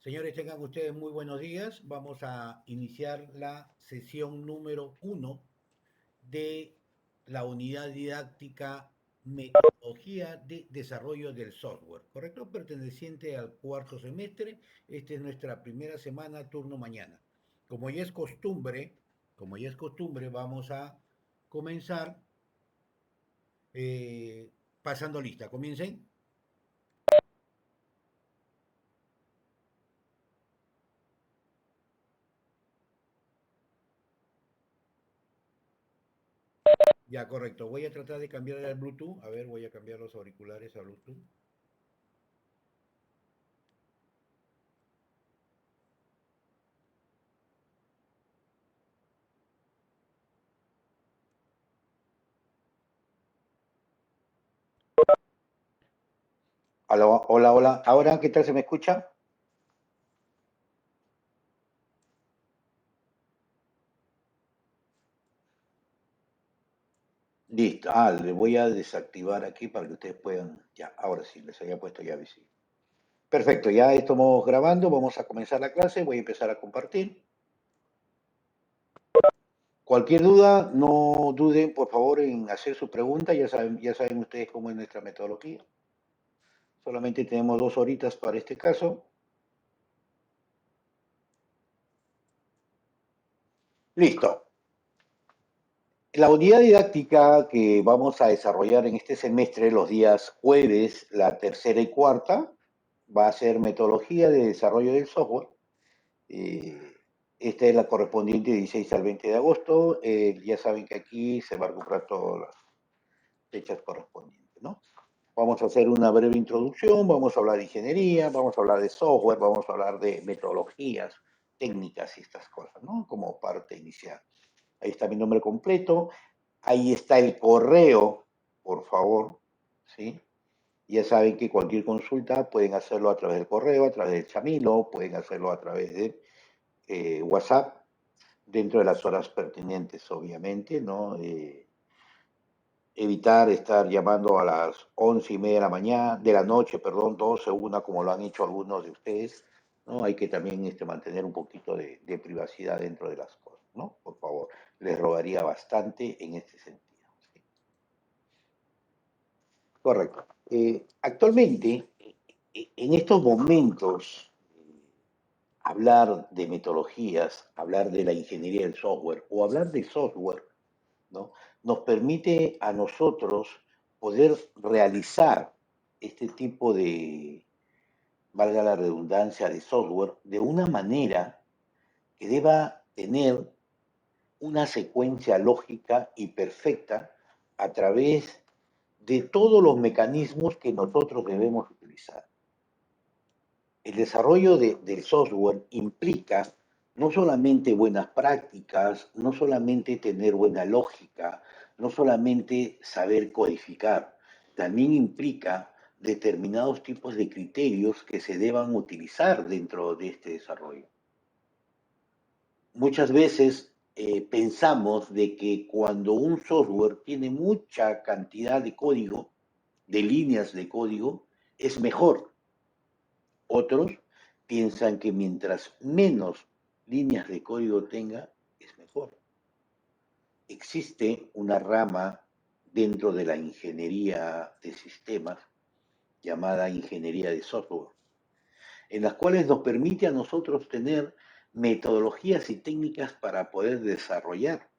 Señores, tengan ustedes muy buenos días. Vamos a iniciar la sesión número 1 de la unidad didáctica Metodología de Desarrollo del Software, ¿correcto? Perteneciente al cuarto semestre. Esta es nuestra primera semana, turno mañana. Como ya es costumbre, vamos a comenzar pasando lista. Comiencen. Ya, correcto. Voy a tratar de cambiar el Bluetooth. A ver, voy a cambiar los auriculares a Bluetooth. Hola, hola, hola. ¿Ahora qué tal se me escucha? Listo. Le voy a desactivar aquí para que ustedes puedan. Ya, ahora sí, les había puesto ya visible. Perfecto, ya estamos grabando. Vamos a comenzar la clase. Voy a empezar a compartir. Cualquier duda, no duden, por favor, en hacer su pregunta. Ya saben ustedes cómo es nuestra metodología. Solamente tenemos 2 horitas para este caso. Listo. La unidad didáctica que vamos a desarrollar en este semestre, los días jueves, la tercera y cuarta, va a ser metodología de desarrollo del software. Eh, Esta es la correspondiente 16 al 20 de agosto. Ya saben que aquí se va a recuperar todas las fechas correspondientes, ¿no? Vamos a hacer una breve introducción, vamos a hablar de ingeniería, vamos a hablar de software, vamos a hablar de metodologías, técnicas y estas cosas, ¿no? Como parte inicial. Ahí está mi nombre completo. Ahí está el correo, por favor, ¿sí? Ya saben que cualquier consulta pueden hacerlo a través del correo, a través del Chamilo, pueden hacerlo a través de WhatsApp, dentro de las horas pertinentes, obviamente, ¿no? Evitar estar llamando a las 11:30 de la mañana, de la noche, perdón, 12, 1, como lo han hecho algunos de ustedes, ¿no? Hay que también mantener un poquito de privacidad dentro de las cosas, ¿no? Por favor, les rogaría bastante en este sentido. ¿Sí? Correcto. Actualmente, en estos momentos, hablar de metodologías, hablar de la ingeniería del software o hablar de software, ¿no? Nos permite a nosotros poder realizar este tipo de, valga la redundancia, de software de una manera que deba tener una secuencia lógica y perfecta a través de todos los mecanismos que nosotros debemos utilizar. El desarrollo del software implica no solamente buenas prácticas, no solamente tener buena lógica, no solamente saber codificar, también implica determinados tipos de criterios que se deban utilizar dentro de este desarrollo. Muchas veces pensamos de que cuando un software tiene mucha cantidad de código, de líneas de código, es mejor. Otros piensan que mientras menos líneas de código tenga, es mejor. Existe una rama dentro de la ingeniería de sistemas llamada ingeniería de software, en las cuales nos permite a nosotros tener metodologías y técnicas para poder desarrollar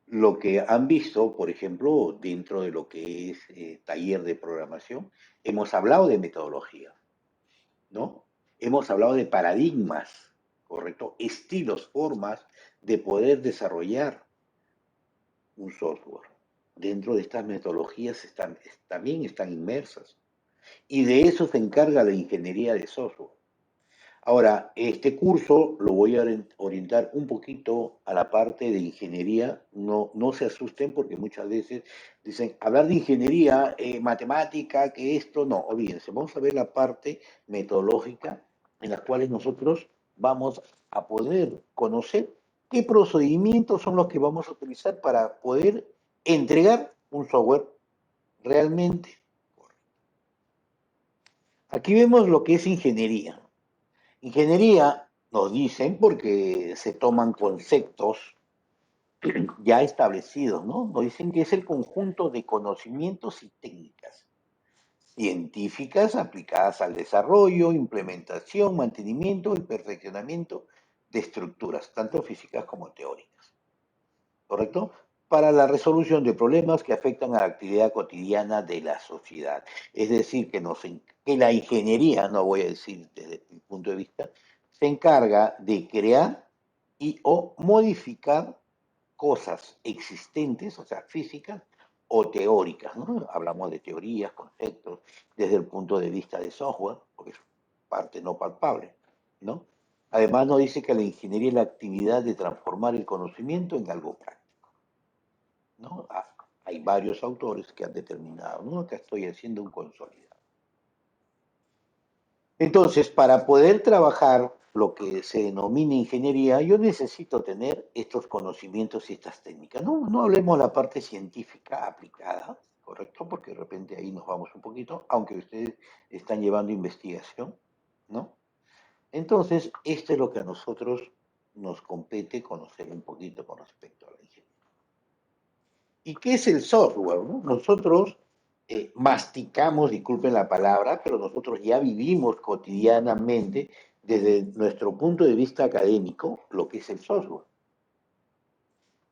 lo que han visto, por ejemplo, dentro de lo que es taller de programación. Hemos hablado de metodología, ¿no? Hemos hablado de paradigmas, ¿correcto? Estilos, formas de poder desarrollar un software. Dentro de estas metodologías también están inmersas. Y de eso se encarga la ingeniería de software. Ahora, este curso lo voy a orientar un poquito a la parte de ingeniería. No, no se asusten porque muchas veces dicen, hablar de ingeniería, matemática, que esto, no, olvídense. Vamos a ver la parte metodológica en las cuales nosotros vamos a poder conocer qué procedimientos son los que vamos a utilizar para poder entregar un software realmente. Aquí vemos lo que es ingeniería. Ingeniería nos dicen porque se toman conceptos ya establecidos, ¿no? Nos dicen que es el conjunto de conocimientos y técnicas científicas aplicadas al desarrollo, implementación, mantenimiento y perfeccionamiento de estructuras, tanto físicas como teóricas, ¿correcto? Para la resolución de problemas que afectan a la actividad cotidiana de la sociedad. Es decir, que la ingeniería, no voy a decir desde mi punto de vista, se encarga de crear y o modificar cosas existentes, o sea, físicas o teóricas, ¿no? Hablamos de teorías, conceptos, desde el punto de vista de software, porque es parte no palpable, ¿no? Además nos dice que la ingeniería es la actividad de transformar el conocimiento en algo práctico, ¿no? Hay varios autores que han determinado, ¿no? Acá estoy haciendo un consolidado. Entonces, para poder trabajar lo que se denomina ingeniería, yo necesito tener estos conocimientos y estas técnicas. No hablemos de la parte científica aplicada, ¿correcto? Porque de repente ahí nos vamos un poquito, aunque ustedes están llevando investigación, ¿no? Entonces, esto es lo que a nosotros nos compete conocer un poquito con respecto a la ingeniería. ¿Y qué es el software? ¿No? Nosotros masticamos, disculpen la palabra, pero nosotros ya vivimos cotidianamente desde nuestro punto de vista académico lo que es el software.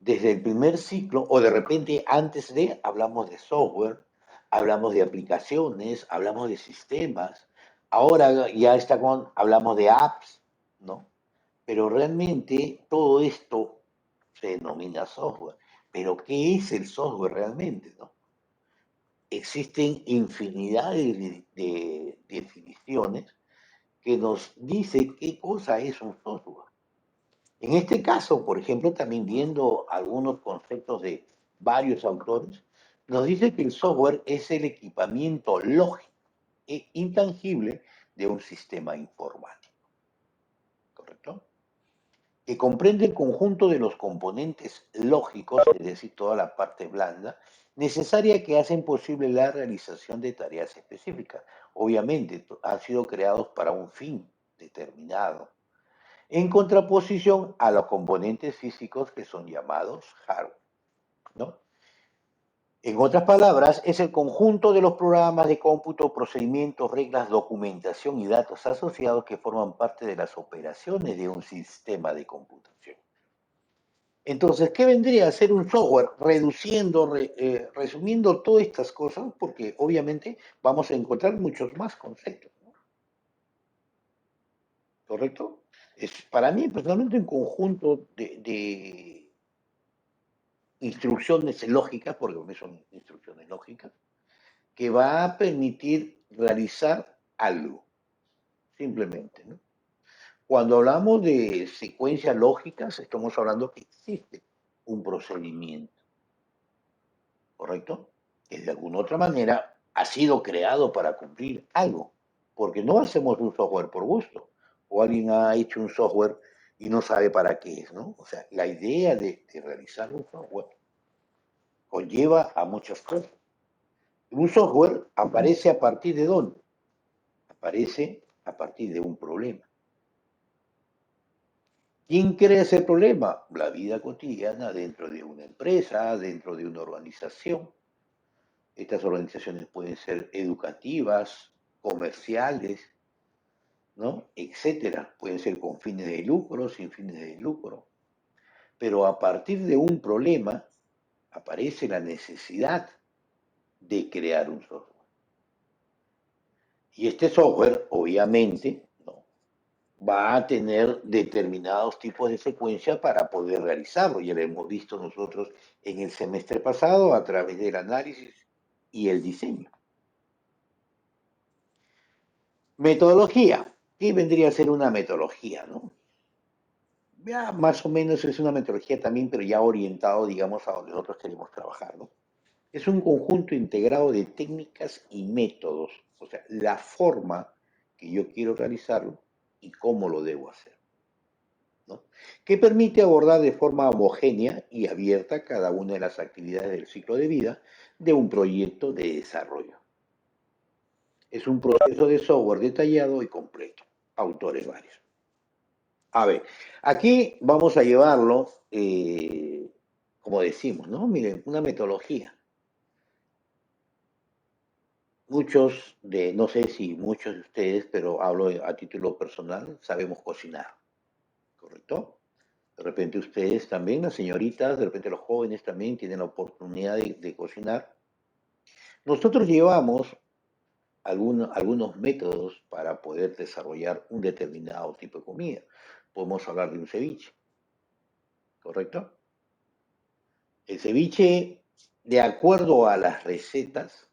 Desde el primer ciclo, o de repente antes de, hablamos de software, hablamos de aplicaciones, hablamos de sistemas, ahora ya hablamos de apps, ¿no? Pero realmente todo esto se denomina software. Pero ¿qué es el software realmente, no? Existen infinidad de definiciones que nos dice qué cosa es un software. En este caso, por ejemplo, también viendo algunos conceptos de varios autores, nos dice que el software es el equipamiento lógico e intangible de un sistema informático, ¿correcto? Que comprende el conjunto de los componentes lógicos, es decir, toda la parte blanda, necesaria que hacen posible la realización de tareas específicas. Obviamente, han sido creados para un fin determinado, en contraposición a los componentes físicos que son llamados hardware, ¿no? En otras palabras, es el conjunto de los programas de cómputo, procedimientos, reglas, documentación y datos asociados que forman parte de las operaciones de un sistema de computación. Entonces, ¿qué vendría a ser un software? Resumiendo todas estas cosas, porque obviamente vamos a encontrar muchos más conceptos, ¿no? ¿Correcto? Es para mí personalmente un conjunto de instrucciones lógicas, porque son instrucciones lógicas, que va a permitir realizar algo, simplemente, ¿no? Cuando hablamos de secuencias lógicas, estamos hablando que existe un procedimiento, ¿correcto? Que de alguna otra manera ha sido creado para cumplir algo, porque no hacemos un software por gusto, o alguien ha hecho un software y no sabe para qué es, ¿no? O sea, la idea de realizar un software conlleva a muchas cosas. Un software aparece a partir de dónde? Aparece a partir de un problema. ¿Quién crea ese problema? La vida cotidiana dentro de una empresa, dentro de una organización. Estas organizaciones pueden ser educativas, comerciales, ¿no? Etcétera. Pueden ser con fines de lucro, sin fines de lucro. Pero a partir de un problema aparece la necesidad de crear un software. Y este software, obviamente, ¿no? Va a tener determinados tipos de secuencia para poder realizarlo. Ya lo hemos visto nosotros en el semestre pasado a través del análisis y el diseño. Metodología. ¿Qué vendría a ser una metodología, no? Ya más o menos es una metodología también, pero ya orientado, digamos, a donde nosotros queremos trabajar, ¿no? Es un conjunto integrado de técnicas y métodos, o sea, la forma que yo quiero realizarlo y cómo lo debo hacer, ¿no? Que permite abordar de forma homogénea y abierta cada una de las actividades del ciclo de vida de un proyecto de desarrollo. Es un proceso de software detallado y completo. Autores varios. A ver, aquí vamos a llevarlo, como decimos, ¿no? Miren, una metodología. Muchos de, no sé si muchos de ustedes, pero hablo a título personal, sabemos cocinar, ¿correcto? De repente ustedes también, las señoritas, de repente los jóvenes también tienen la oportunidad de cocinar. Nosotros llevamos algunos métodos para poder desarrollar un determinado tipo de comida. Podemos hablar de un ceviche, ¿correcto? El ceviche, de acuerdo a las recetas,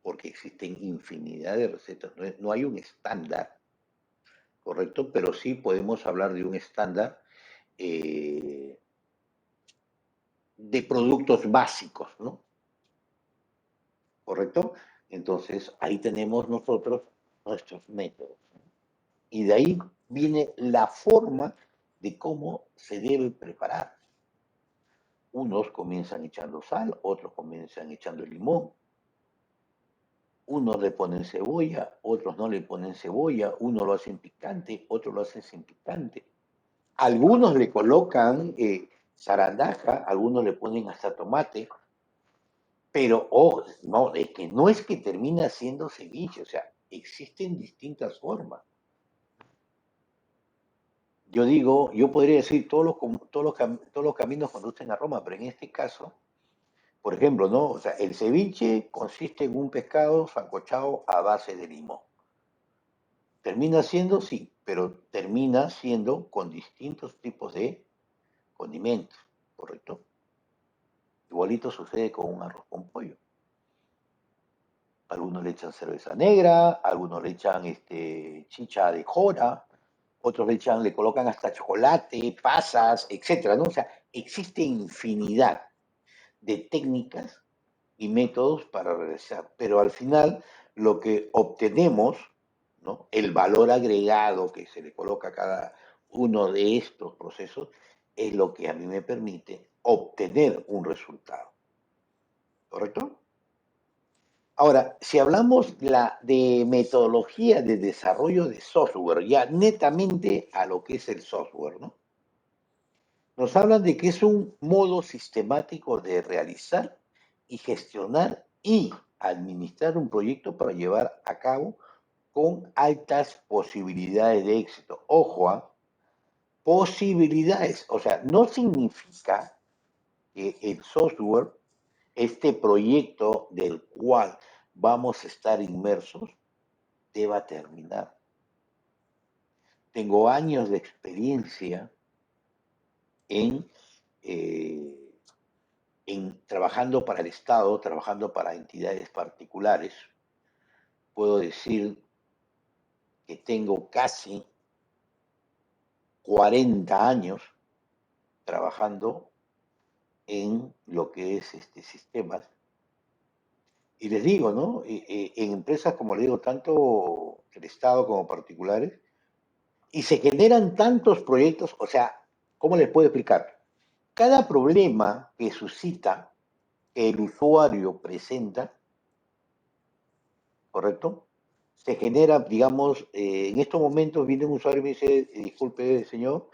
porque existen infinidad de recetas, no hay un estándar, ¿correcto? Pero sí podemos hablar de un estándar eh, de productos básicos, ¿no? ¿Correcto? Entonces, ahí tenemos nosotros nuestros métodos. Y de ahí viene la forma de cómo se debe preparar. Unos comienzan echando sal, otros comienzan echando limón, unos le ponen cebolla, otros no le ponen cebolla, uno lo hacen picante, otros lo hacen sin picante. Algunos le colocan zarandaja, algunos le ponen hasta tomate, pero oh, no, es que termina siendo ceviche, o sea, existen distintas formas. Yo digo, yo podría decir todos los caminos conducen a Roma, pero en este caso, por ejemplo, ¿no? O sea, el ceviche consiste en un pescado sancochado a base de limón. Termina siendo, sí, pero termina siendo con distintos tipos de condimentos, ¿correcto? Igualito sucede con un arroz con pollo. Algunos le echan cerveza negra, algunos le echan chicha de jora, otros le colocan hasta chocolate, pasas, etcétera, ¿no? O sea, existe infinidad de técnicas y métodos para realizar, pero al final lo que obtenemos, ¿no? El valor agregado que se le coloca a cada uno de estos procesos es lo que a mí me permite obtener un resultado, ¿correcto? Ahora, si hablamos de metodología de desarrollo de software, ya netamente a lo que es el software, ¿no? Nos hablan de que es un modo sistemático de realizar y gestionar y administrar un proyecto para llevar a cabo con altas posibilidades de éxito. Ojo, posibilidades. O sea, no significa que el software, este proyecto del cual vamos a estar inmersos, deba terminar. Tengo años de experiencia en trabajando para el Estado, trabajando para entidades particulares. Puedo decir que tengo casi 40 años trabajando en lo que es sistemas. Y les digo, ¿no? En empresas, como les digo, tanto el Estado como particulares, y se generan tantos proyectos, o sea, ¿cómo les puedo explicar? Cada problema que suscita, que el usuario presenta, ¿correcto? Se genera, digamos, en estos momentos viene un usuario y me dice, disculpe señor,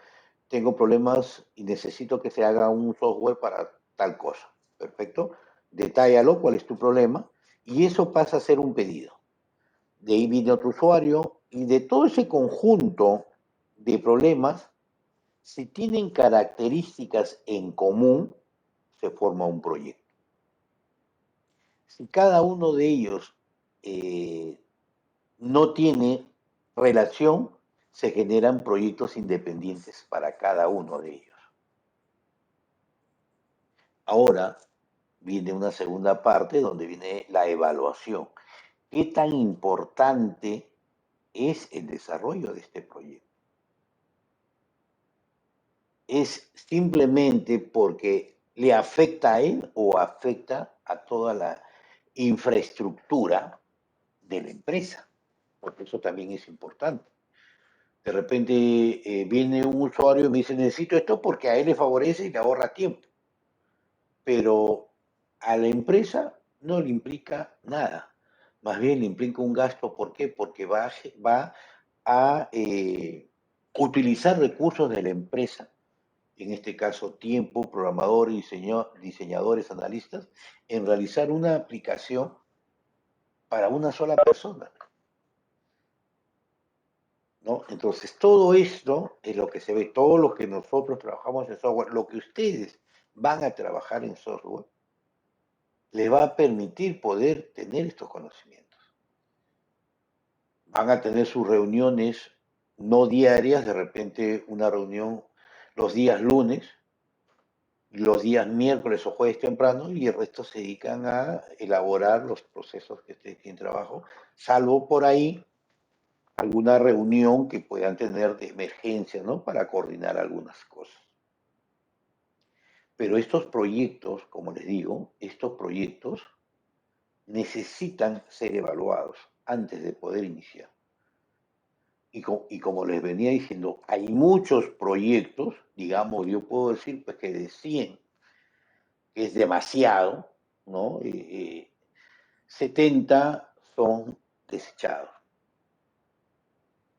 tengo problemas y necesito que se haga un software para tal cosa. Perfecto. Detállalo, cuál es tu problema, y eso pasa a ser un pedido. De ahí viene otro usuario, y de todo ese conjunto de problemas, si tienen características en común, se forma un proyecto. Si cada uno de ellos no tiene relación, se generan proyectos independientes para cada uno de ellos. Ahora viene una segunda parte donde viene la evaluación. ¿Qué tan importante es el desarrollo de este proyecto? ¿Es simplemente porque le afecta a él o afecta a toda la infraestructura de la empresa? Porque eso también es importante. De repente viene un usuario y me dice, necesito esto porque a él le favorece y le ahorra tiempo. Pero a la empresa no le implica nada. más bien le implica un gasto. ¿Por qué? Porque va a utilizar recursos de la empresa, en este caso tiempo, programadores, diseñadores, analistas, en realizar una aplicación para una sola persona, ¿no? Entonces, todo esto es lo que se ve, todo lo que nosotros trabajamos en software, lo que ustedes van a trabajar en software, les va a permitir poder tener estos conocimientos. Van a tener sus reuniones no diarias, de repente una reunión los días lunes, los días miércoles o jueves temprano, y el resto se dedican a elaborar los procesos que ustedes tienen trabajo, salvo por ahí alguna reunión que puedan tener de emergencia, ¿no? Para coordinar algunas cosas. Pero estos proyectos, como les digo, estos proyectos necesitan ser evaluados antes de poder iniciar. Y como les venía diciendo, hay muchos proyectos, digamos, yo puedo decir pues, que de 100, que es demasiado, ¿no? 70 son desechados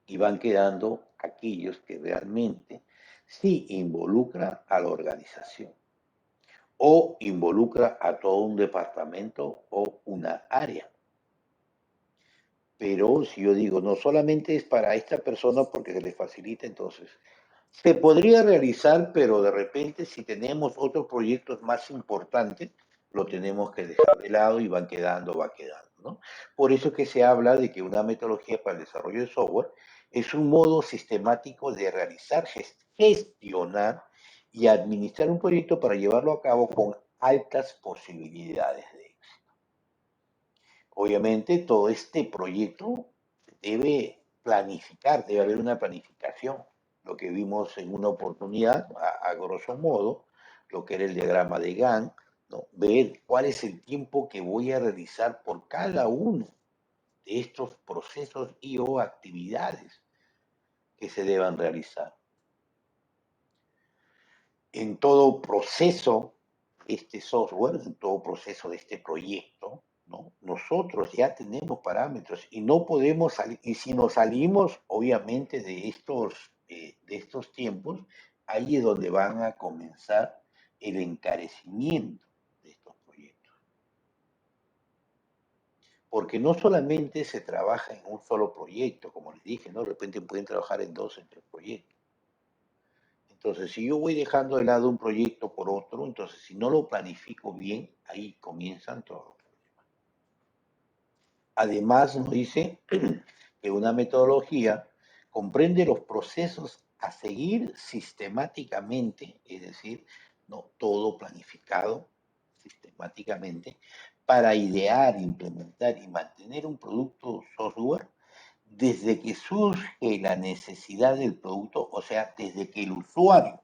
y van quedando aquellos que realmente sí involucra a la organización o involucra a todo un departamento o una área. Pero si yo digo, no solamente es para esta persona porque se le facilita, entonces se podría realizar, pero de repente si tenemos otros proyectos más importantes, lo tenemos que dejar de lado y va quedando, ¿no? Por eso es que se habla de que una metodología para el desarrollo de software es un modo sistemático de realizar, gestionar y administrar un proyecto para llevarlo a cabo con altas posibilidades de éxito. Obviamente todo este proyecto debe planificar, debe haber una planificación. Lo que vimos en una oportunidad, a grosso modo, lo que era el diagrama de Gantt, ¿no? Ver cuál es el tiempo que voy a realizar por cada uno de estos procesos y o actividades que se deban realizar. En todo proceso este software, en todo proceso de este proyecto, ¿no? Nosotros ya tenemos parámetros y no podemos salir, y si nos salimos obviamente de estos tiempos, ahí es donde van a comenzar el encarecimiento de estos proyectos. Porque no solamente se trabaja en un solo proyecto, como les dije, ¿no? De repente pueden trabajar en 2 en 3 proyectos. Entonces, si yo voy dejando de lado un proyecto por otro, entonces si no lo planifico bien, ahí comienzan todos los problemas. Además, nos dice que una metodología comprende los procesos a seguir sistemáticamente, es decir, no todo planificado sistemáticamente, para idear, implementar y mantener un producto software desde que surge la necesidad del producto, o sea, desde que el usuario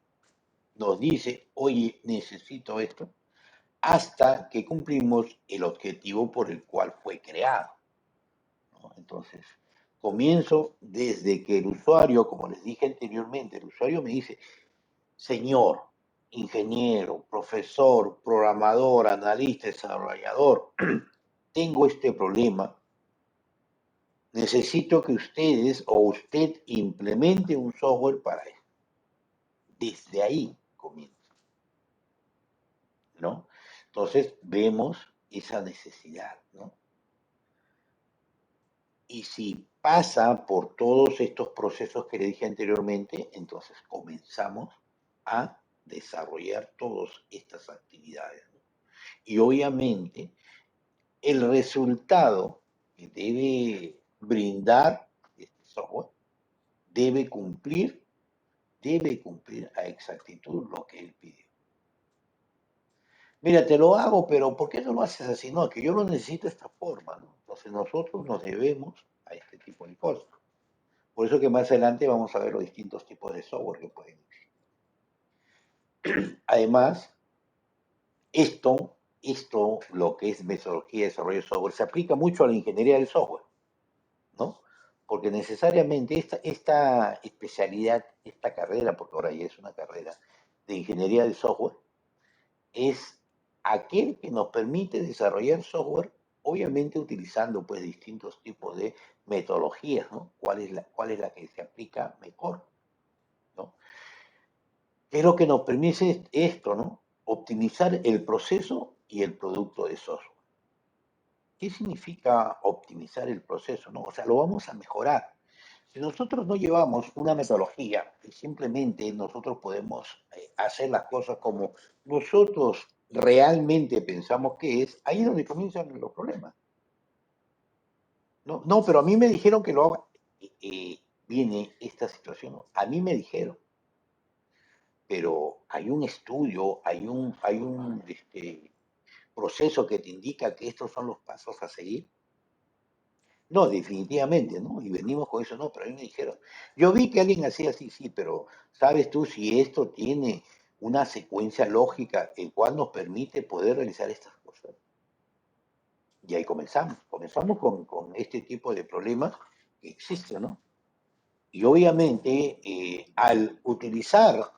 nos dice, oye, necesito esto, hasta que cumplimos el objetivo por el cual fue creado, ¿no? Entonces, comienzo desde que el usuario, como les dije anteriormente, el usuario me dice, señor, ingeniero, profesor, programador, analista, desarrollador, tengo este problema, necesito que ustedes o usted implemente un software para eso. Desde ahí comienza, ¿no? Entonces vemos esa necesidad, ¿no? Y si pasa por todos estos procesos que le dije anteriormente, entonces comenzamos a desarrollar todas estas actividades, ¿no? Y obviamente el resultado que debe brindar este software debe cumplir a exactitud lo que él pidió. Mira, te lo hago, pero ¿por qué no lo haces así? No, que yo lo necesito de esta forma, ¿no? Entonces nosotros nos debemos a este tipo de cosas. Por eso que más adelante vamos a ver los distintos tipos de software que pueden existir. Además, lo que es metodología de desarrollo de software, se aplica mucho a la ingeniería del software, ¿no? Porque necesariamente esta especialidad, esta carrera, porque ahora ya es una carrera de ingeniería del software, es aquel que nos permite desarrollar software obviamente utilizando pues distintos tipos de metodologías, ¿no? Cuál es la que se aplica mejor, ¿no? ¿Qué es lo que nos permite esto, ¿no? Optimizar el proceso y el producto de software. ¿Qué significa optimizar el proceso? ¿No? O sea, lo vamos a mejorar. Si nosotros no llevamos una metodología y simplemente nosotros podemos hacer las cosas como nosotros realmente pensamos que es, ahí es donde comienzan los problemas. No, no, pero a mí me dijeron que lo haga. Viene esta situación. A mí me dijeron, pero hay un estudio, hay un proceso que te indica que estos son los pasos a seguir. No, definitivamente, ¿no? Y venimos con eso, no, pero a mí me dijeron, yo vi que alguien hacía así, sí, pero ¿sabes tú si esto tiene una secuencia lógica el cual nos permite poder realizar estas cosas? Y ahí comenzamos con este tipo de problemas que existen, ¿no? Y obviamente al utilizar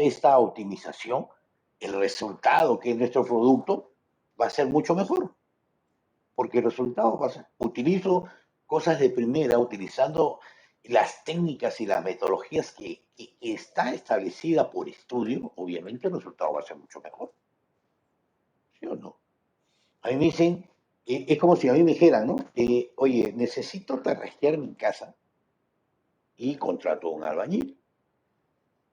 esta optimización, el resultado que es nuestro producto va a ser mucho mejor, porque el resultado va a ser, utilizo cosas de primera, utilizando las técnicas y las metodologías que está establecida por estudio, obviamente el resultado va a ser mucho mejor, ¿sí o no? A mí me dicen, es como si a mí me dijeran, ¿no? Oye, necesito terrastear mi casa y contrato a un albañil.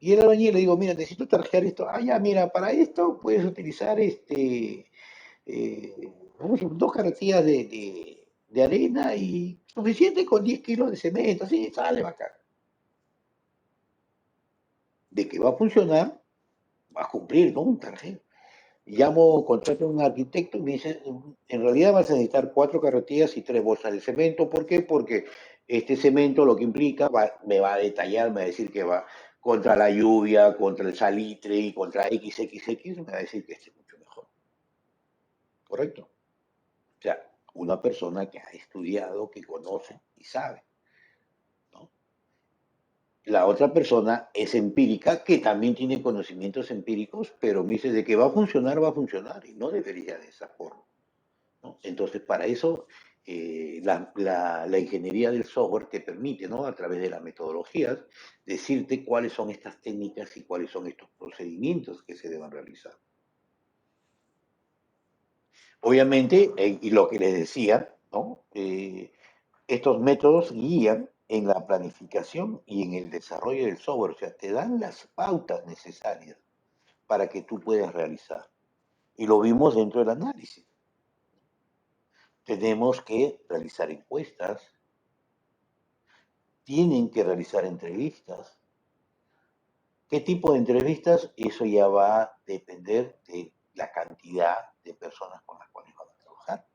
Y el albañil le digo, mira, necesito tarjear esto. Ah, ya, mira, para esto puedes utilizar dos carretillas de arena y suficiente con 10 kilos de cemento. Así, sale bacán. De que va a funcionar, va a cumplir, ¿no? Un tarjeta. Llamo, contrato a un arquitecto y me dice, en realidad vas a necesitar 4 carretillas y 3 bolsas de cemento. ¿Por qué? Porque este cemento lo que implica, me va a detallar, me va a decir que va contra la lluvia, contra el salitre y contra XXX, me va a decir que este es mucho mejor. ¿Correcto? O sea, una persona que ha estudiado, que conoce y sabe, ¿no? La otra persona es empírica, que también tiene conocimientos empíricos, pero me dice de que va a funcionar y no debería de esa forma, ¿no? Entonces, para eso, la ingeniería del software te permite, ¿no? A través de las metodologías, decirte cuáles son estas técnicas y cuáles son estos procedimientos que se deben realizar. Obviamente, y lo que les decía, ¿no? Estos métodos guían en la planificación y en el desarrollo del software, o sea, te dan las pautas necesarias para que tú puedas realizar. Y lo vimos dentro del análisis. Tenemos que realizar encuestas, tienen que realizar entrevistas. ¿Qué tipo de entrevistas? Eso ya va a depender de la cantidad de personas con las cuales van a trabajar.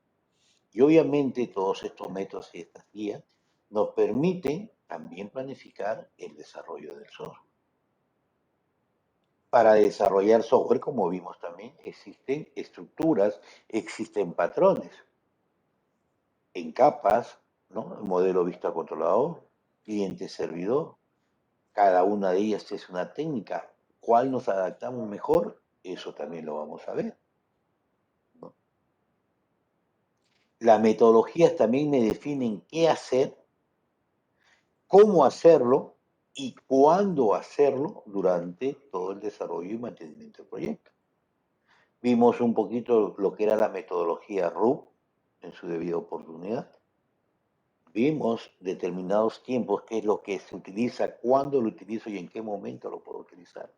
Y obviamente todos estos métodos y estas guías nos permiten también planificar el desarrollo del software. Para desarrollar software, como vimos también, existen estructuras, existen patrones en capas, ¿no? El modelo vista controlador, cliente servidor, cada una de ellas es una técnica. ¿Cuál nos adaptamos mejor? Eso también lo vamos a ver, ¿no? Las metodologías también me definen qué hacer, cómo hacerlo y cuándo hacerlo durante todo el desarrollo y mantenimiento del proyecto. Vimos un poquito lo que era la metodología RUP en su debida oportunidad. Vimos determinados tiempos, qué es lo que se utiliza, cuándo lo utilizo y en qué momento lo puedo utilizar.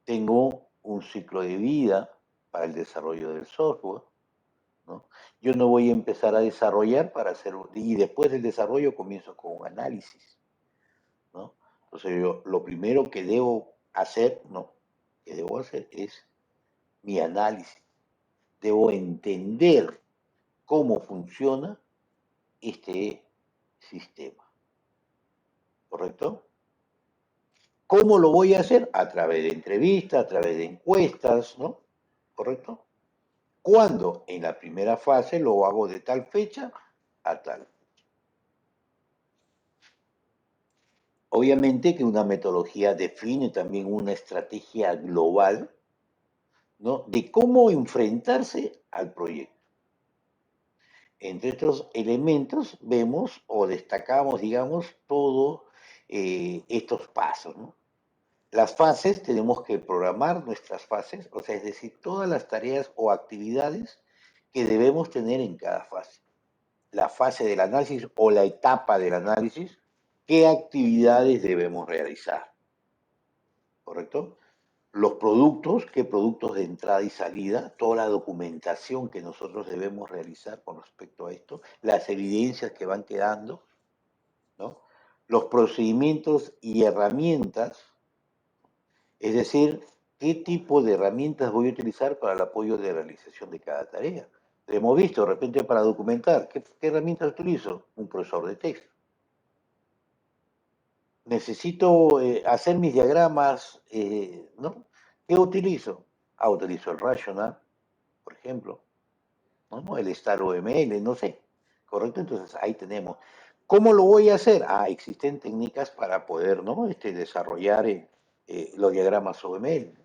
Tengo un ciclo de vida para el desarrollo del software, ¿no? Yo no voy a empezar a desarrollar para hacer, y después del desarrollo comienzo con un análisis, ¿no? Entonces yo lo primero que debo hacer, ¿no? Que debo hacer es mi análisis. Debo entender cómo funciona este sistema, ¿correcto? ¿Cómo lo voy a hacer? A través de entrevistas, a través de encuestas, ¿no? ¿Correcto? ¿Cuándo? En la primera fase lo hago de tal fecha a tal. Obviamente que una metodología define también una estrategia global ¿no? De cómo enfrentarse al proyecto. Entre estos elementos vemos o destacamos, digamos, todos estos pasos, ¿no? Las fases, tenemos que programar nuestras fases, o sea, es decir, todas las tareas o actividades que debemos tener en cada fase. La fase del análisis o la etapa del análisis, qué actividades debemos realizar, ¿correcto? Los productos, qué productos de entrada y salida, toda la documentación que nosotros debemos realizar con respecto a esto, las evidencias que van quedando, ¿no? Los procedimientos y herramientas, es decir, qué tipo de herramientas voy a utilizar para el apoyo de realización de cada tarea. Hemos visto, de repente, para documentar, ¿qué herramientas utilizo? Un profesor de texto. Necesito hacer mis diagramas, ¿no? ¿Qué utilizo? Utilizo el Rational, por ejemplo, ¿no? El Star OML, no sé, ¿correcto? Entonces ahí tenemos. ¿Cómo lo voy a hacer? Existen técnicas para poder, ¿no? Desarrollar los diagramas OML.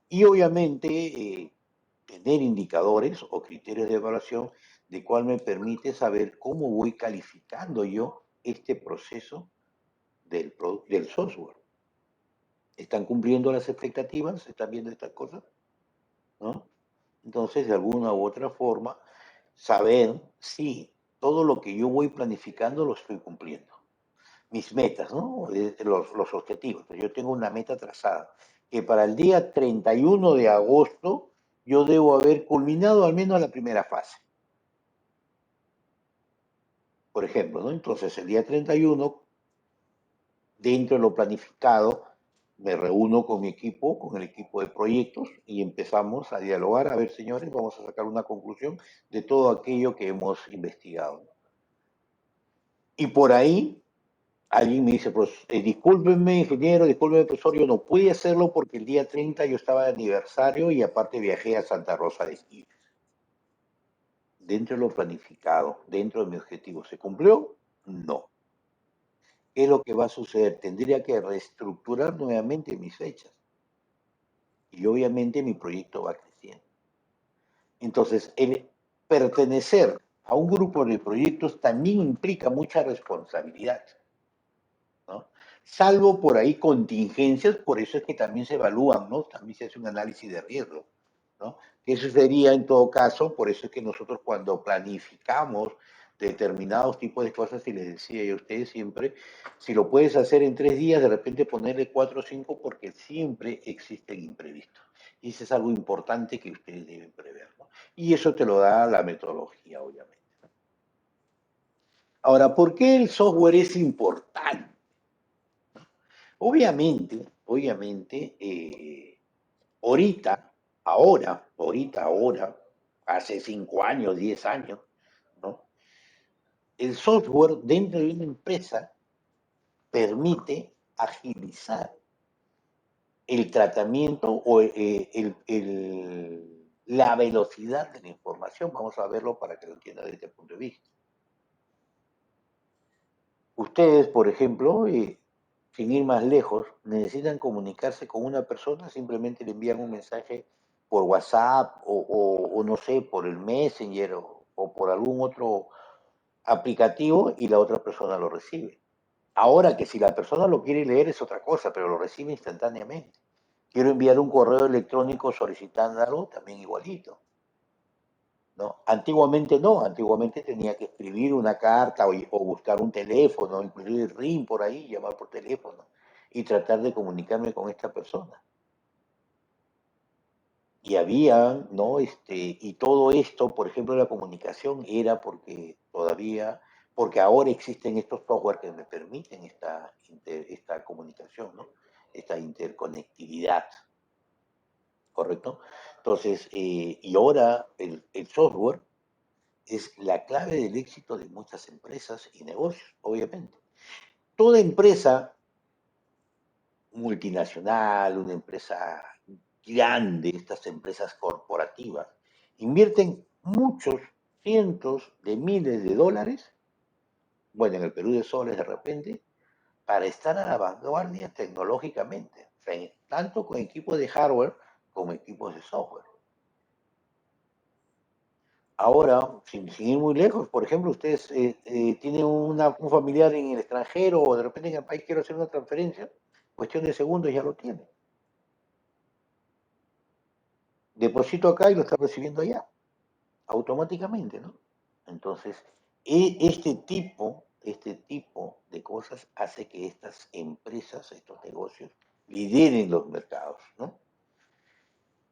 Y obviamente tener indicadores o criterios de evaluación de cuál me permite saber cómo voy calificando yo este proceso del software. ¿Están cumpliendo las expectativas? ¿Están viendo estas cosas? ¿No? Entonces, de alguna u otra forma, saber si todo lo que yo voy planificando lo estoy cumpliendo. Mis metas, ¿no? Los objetivos. Yo tengo una meta trazada, que para el día 31 de agosto yo debo haber culminado al menos la primera fase. Por ejemplo, ¿no? Entonces, el día 31, dentro de lo planificado, me reúno con mi equipo, con el equipo de proyectos, y empezamos a dialogar. A ver, señores, vamos a sacar una conclusión de todo aquello que hemos investigado. Y por ahí alguien me dice, pues, discúlpenme, ingeniero, discúlpenme, profesor, yo no pude hacerlo porque el día 30 yo estaba de aniversario y aparte viajé a Santa Rosa de Esquí. Dentro de lo planificado, dentro de mi objetivo, ¿se cumplió? No. ¿Qué es lo que va a suceder? Tendría que reestructurar nuevamente mis fechas. Y obviamente mi proyecto va creciendo. Entonces, el pertenecer a un grupo de proyectos también implica mucha responsabilidad, ¿no? Salvo por ahí contingencias, por eso es que también se evalúan, ¿no? También se hace un análisis de riesgo, ¿no? Que eso sería en todo caso, por eso es que nosotros cuando planificamos determinados tipos de cosas, y les decía yo a ustedes siempre, si lo puedes hacer en 3 días, de repente ponerle 4 o 5, porque siempre existen imprevistos. Y eso es algo importante que ustedes deben prever, ¿no? Y eso te lo da la metodología, obviamente. Ahora, ¿por qué el software es importante? Obviamente, ahorita, ahora, hace 5 años, 10 años, ¿no? El software dentro de una empresa permite agilizar el tratamiento o la velocidad de la información. Vamos a verlo para que lo entiendan desde este punto de vista. Ustedes, por ejemplo, sin ir más lejos, necesitan comunicarse con una persona, simplemente le envían un mensaje por WhatsApp o no sé, por el Messenger o por algún otro aplicativo y la otra persona lo recibe. Ahora que si la persona lo quiere leer es otra cosa, pero lo recibe instantáneamente. Quiero enviar un correo electrónico solicitándolo, también igualito. ¿No? Antiguamente no, antiguamente tenía que escribir una carta o buscar un teléfono, inclusive el RIM por ahí, llamar por teléfono y tratar de comunicarme con esta persona. Y había, ¿no? Y todo esto, por ejemplo, la comunicación era porque ahora existen estos software que me permiten esta comunicación, ¿no? Esta interconectividad, ¿correcto? Entonces, y ahora el software es la clave del éxito de muchas empresas y negocios, obviamente. Toda empresa multinacional, una empresa grande, estas empresas corporativas, invierten muchos cientos de miles de dólares, bueno, en el Perú de soles de repente, para estar a la vanguardia tecnológicamente, o sea, tanto con equipos de hardware como equipos de software. Ahora, sin ir muy lejos, por ejemplo, ustedes tienen un familiar en el extranjero o de repente en el país quiero hacer una transferencia, cuestión de segundos ya lo tiene. Deposito acá y lo está recibiendo allá, automáticamente, ¿no? Entonces, este tipo de cosas hace que estas empresas, estos negocios, lideren los mercados, ¿no?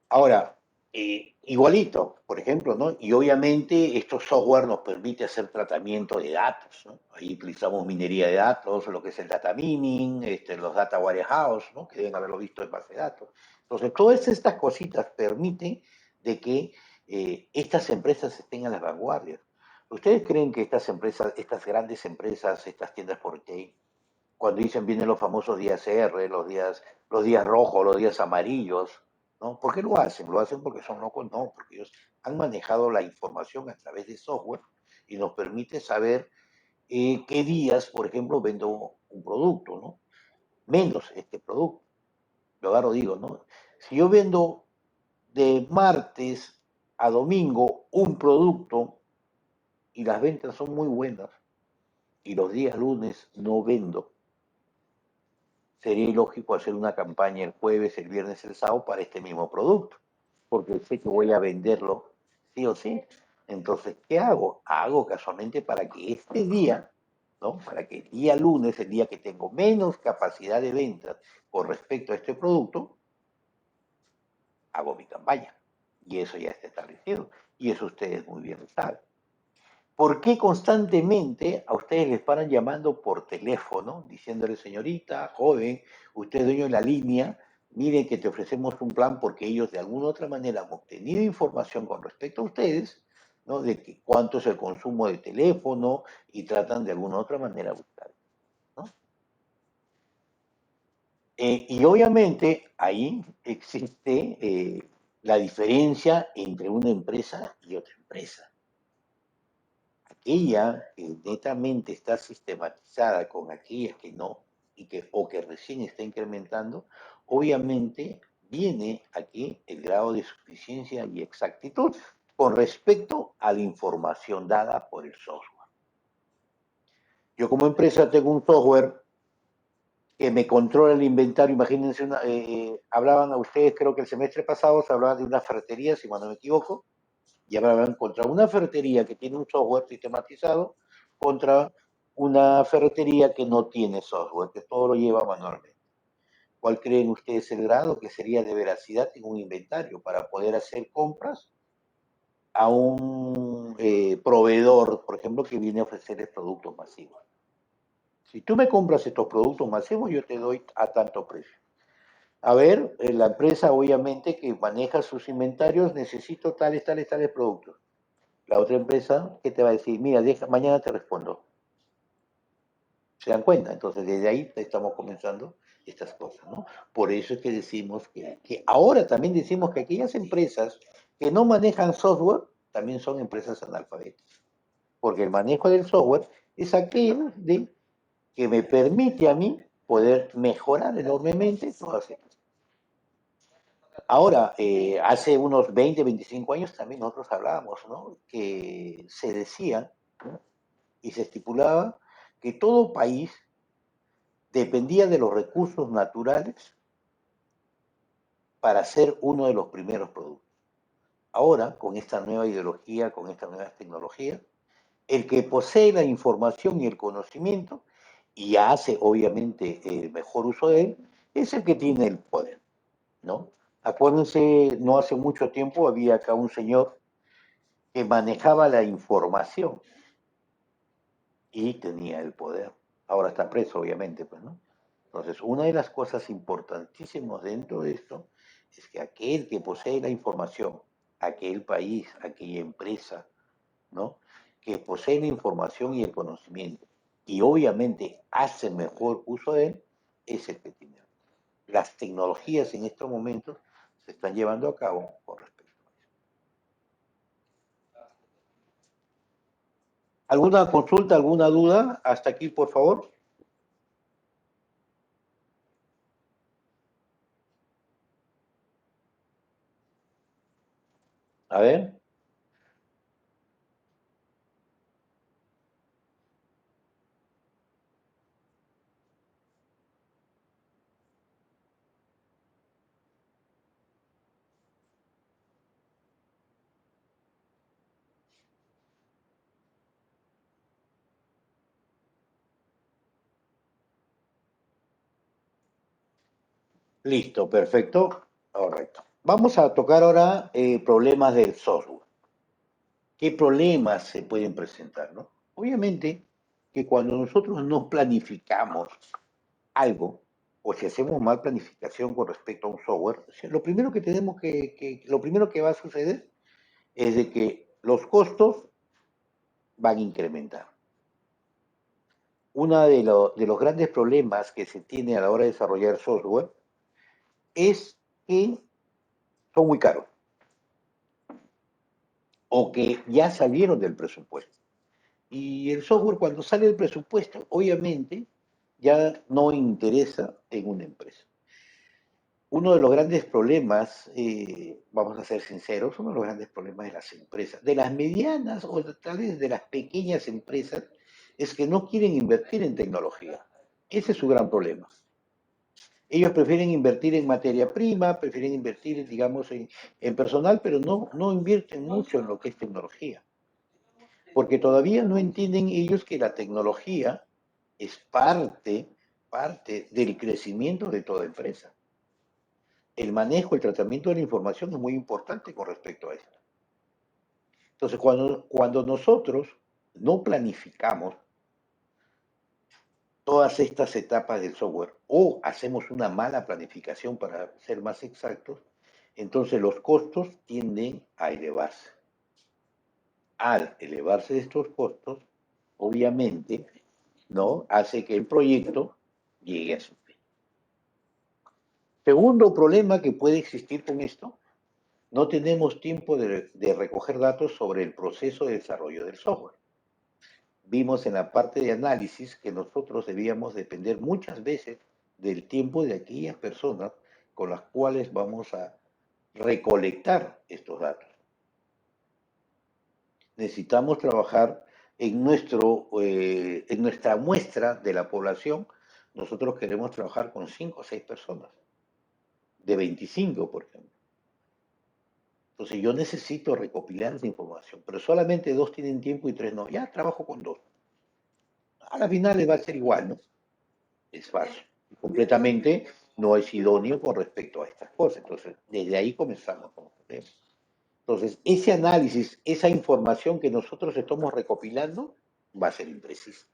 Ahora, igualito, por ejemplo, ¿no? Y obviamente estos software nos permite hacer tratamiento de datos, ¿no? Ahí utilizamos minería de datos, lo que es el data mining, los data warehouse, ¿no? Que deben haberlo visto en base de datos. Entonces, todas estas cositas permiten de que estas empresas estén a las vanguardias. ¿Ustedes creen que estas empresas, estas grandes empresas, estas tiendas por retail, cuando dicen vienen los famosos días R, los días rojos, los días amarillos, ¿no? ¿Por qué lo hacen? Lo hacen porque son locos, no, porque ellos han manejado la información a través de software y nos permite saber qué días, por ejemplo, vendo un producto, ¿no? Menos este producto. Lo agarro, digo, ¿no? Si yo vendo de martes a domingo un producto y las ventas son muy buenas y los días lunes no vendo, sería ilógico hacer una campaña el jueves, el viernes, el sábado para este mismo producto, porque sé que voy a venderlo sí o sí. Entonces, ¿qué hago? Hago casualmente para que este día, ¿no? Para que el día lunes, el día que tengo menos capacidad de ventas con respecto a este producto, hago mi campaña. Y eso ya está establecido. Y eso ustedes muy bien lo saben. ¿Por qué constantemente a ustedes les paran llamando por teléfono, diciéndole, señorita, joven, usted es dueño de la línea, miren que te ofrecemos un plan porque ellos de alguna u otra manera han obtenido información con respecto a ustedes, ¿no? De que cuánto es el consumo de teléfono y tratan de alguna u otra manera buscar, ¿no? Y obviamente ahí existe la diferencia entre una empresa y otra empresa. Aquella que netamente está sistematizada con aquellas que no o que recién está incrementando, obviamente viene aquí el grado de suficiencia y exactitud con respecto a la información dada por el software. Yo como empresa tengo un software que me controla el inventario. Imagínense, hablaban a ustedes, creo que el semestre pasado se hablaba de una ferretería, si no me equivoco, y ahora van contra una ferretería que tiene un software sistematizado contra una ferretería que no tiene software, que todo lo lleva manualmente. ¿Cuál creen ustedes el grado que sería de veracidad en un inventario para poder hacer compras a un proveedor, por ejemplo, que viene a ofrecerles productos masivos? Si tú me compras estos productos masivos, yo te doy a tanto precio. A ver, la empresa obviamente que maneja sus inventarios, necesito tales, tales, tales productos. La otra empresa, ¿qué te va a decir? Mira, mañana te respondo. ¿Se dan cuenta? Entonces, desde ahí estamos comenzando estas cosas, ¿no? Por eso es que decimos que ahora también decimos que aquellas empresas que no manejan software también son empresas analfabetas. Porque el manejo del software es aquello que me permite a mí poder mejorar enormemente todas estas. Ahora, hace unos 20, 25 años también nosotros hablábamos, ¿no? Que se decía, ¿no? Y se estipulaba que todo país dependía de los recursos naturales para ser uno de los primeros productos. Ahora, con esta nueva ideología, con estas nuevas tecnologías, el que posee la información y el conocimiento y hace obviamente el mejor uso de él, es el que tiene el poder, ¿no? Acuérdense, no hace mucho tiempo había acá un señor que manejaba la información y tenía el poder. Ahora está preso, obviamente, pues, ¿no? Entonces, una de las cosas importantísimas dentro de esto es que aquel que posee la información, aquel país, aquella empresa, ¿no? Que posee la información y el conocimiento y obviamente hace mejor uso de él, es el que tiene. Las tecnologías en estos momentos se están llevando a cabo con respecto a eso. ¿Alguna consulta, alguna duda? Hasta aquí, por favor. A ver. Listo, perfecto. Correcto. Vamos a tocar ahora problemas del software. ¿Qué problemas se pueden presentar, no? Obviamente que cuando nosotros no planificamos algo, o si hacemos mal planificación con respecto a un software, o sea, lo primero que tenemos lo primero que va a suceder es de que los costos van a incrementar. Uno de los grandes problemas que se tiene a la hora de desarrollar software es que son muy caros o que ya salieron del presupuesto. Y el software cuando sale del presupuesto, obviamente, ya no interesa en una empresa. Uno de los grandes problemas, vamos a ser sinceros, uno de los grandes problemas de las empresas, de las medianas o tal vez de las pequeñas empresas, es que no quieren invertir en tecnología. Ese es su gran problema. Ellos prefieren invertir en materia prima, prefieren invertir, digamos, en personal, pero no invierten mucho en lo que es tecnología. Porque todavía no entienden ellos que la tecnología es parte del crecimiento de toda empresa. El manejo, el tratamiento de la información es muy importante con respecto a esto. Entonces, cuando nosotros no planificamos todas estas etapas del software o hacemos una mala planificación para ser más exactos, entonces los costos tienden a elevarse. Al elevarse estos costos, obviamente, ¿no? Hace que el proyecto llegue a su fin. Segundo problema que puede existir con esto, no tenemos tiempo de recoger datos sobre el proceso de desarrollo del software. Vimos en la parte de análisis que nosotros debíamos depender muchas veces del tiempo de aquellas personas con las cuales vamos a recolectar estos datos. Necesitamos trabajar en nuestra muestra de la población. Nosotros queremos trabajar con 5 o 6 personas, de 25, por ejemplo. Entonces yo necesito recopilar esa información, pero solamente 2 tienen tiempo y 3 no. Ya trabajo con 2. A la final les va a ser igual, ¿no? Es fácil. Completamente no es idóneo con respecto a estas cosas. Entonces, desde ahí comenzamos con los problemas. Entonces, ese análisis, esa información que nosotros estamos recopilando, va a ser imprecisa.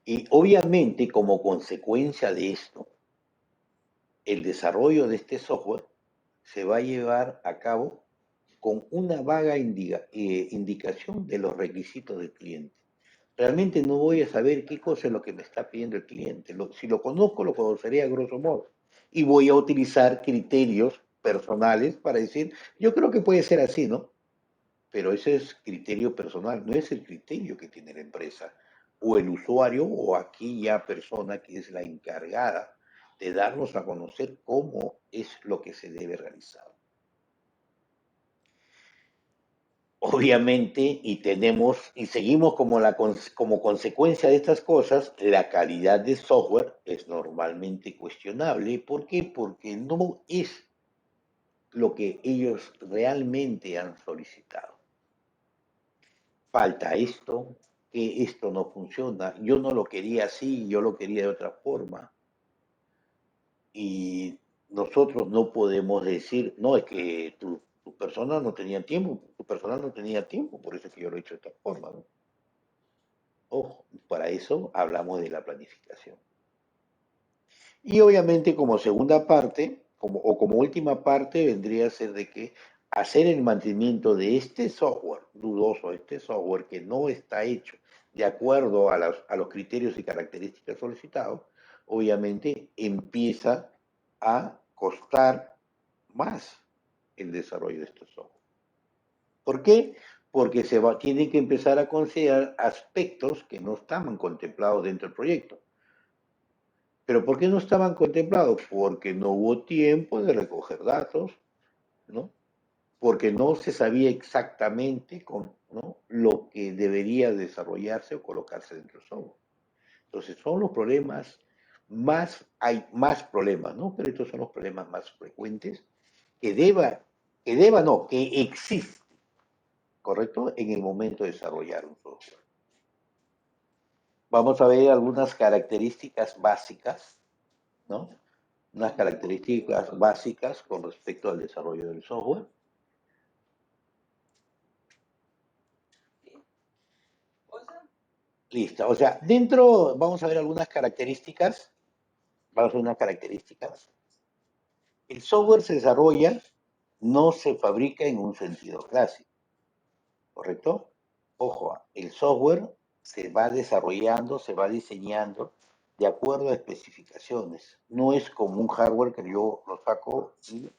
Y obviamente, como consecuencia de esto, el desarrollo de este software se va a llevar a cabo con una vaga indicación de los requisitos del cliente. Realmente no voy a saber qué cosa es lo que me está pidiendo el cliente. Si lo conozco, lo conoceré a grosso modo. Y voy a utilizar criterios personales para decir, yo creo que puede ser así, ¿no? Pero ese es criterio personal, no es el criterio que tiene la empresa o el usuario o aquella persona que es la encargada de darnos a conocer cómo es lo que se debe realizar. Obviamente, y seguimos como consecuencia de estas cosas, la calidad de software es normalmente cuestionable. ¿Por qué? Porque no es lo que ellos realmente han solicitado. Falta esto, que esto no funciona, yo no lo quería así, yo lo quería de otra forma. Y nosotros no podemos decir, no, es que tu persona no tenía tiempo, tu personal no tenía tiempo, por eso es que yo lo he hecho de esta forma, ¿no? Ojo, para eso hablamos de la planificación. Y obviamente como segunda parte, o como última parte, vendría a ser de que hacer el mantenimiento de este software dudoso, este software que no está hecho de acuerdo a los criterios y características solicitados, obviamente empieza a costar más el desarrollo de estos software. ¿Por qué? Porque tiene que empezar a considerar aspectos que no estaban contemplados dentro del proyecto. ¿Pero por qué no estaban contemplados? Porque no hubo tiempo de recoger datos, ¿no? Porque no se sabía exactamente ¿no? lo que debería desarrollarse o colocarse dentro del software. Entonces, son los problemas hay más problemas, ¿no? Pero estos son los problemas más frecuentes que no, que existen, ¿correcto? En el momento de desarrollar un software. Vamos a ver algunas características básicas, ¿no? Unas características básicas con respecto al desarrollo del software. Listo. O sea, dentro vamos a ver algunas características. Vamos a ver unas características. El software se desarrolla, no se fabrica en un sentido clásico, ¿correcto? Ojo, el software se va desarrollando, se va diseñando de acuerdo a especificaciones. No es como un hardware que yo lo saco y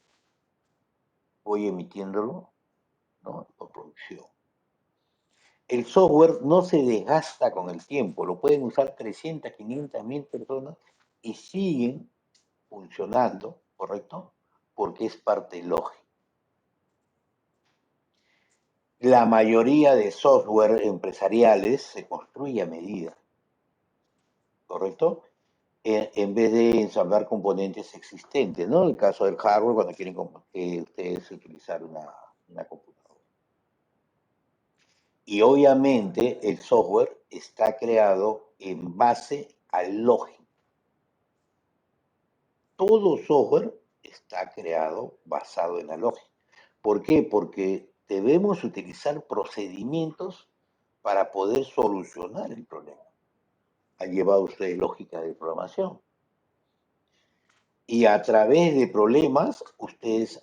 voy emitiéndolo, ¿no? Por producción. El software no se desgasta con el tiempo, lo pueden usar 300, 500, 1000 personas y siguen funcionando, ¿correcto? Porque es parte lógica. La mayoría de software empresariales se construye a medida, ¿correcto? En vez de ensamblar componentes existentes, ¿no? En el caso del hardware, cuando quieren ustedes utilizar una computadora. Y obviamente el software está creado en base a lógica. Todo software está creado basado en la lógica. ¿Por qué? Porque debemos utilizar procedimientos para poder solucionar el problema. Han llevado ustedes lógica de programación. Y a través de problemas, ustedes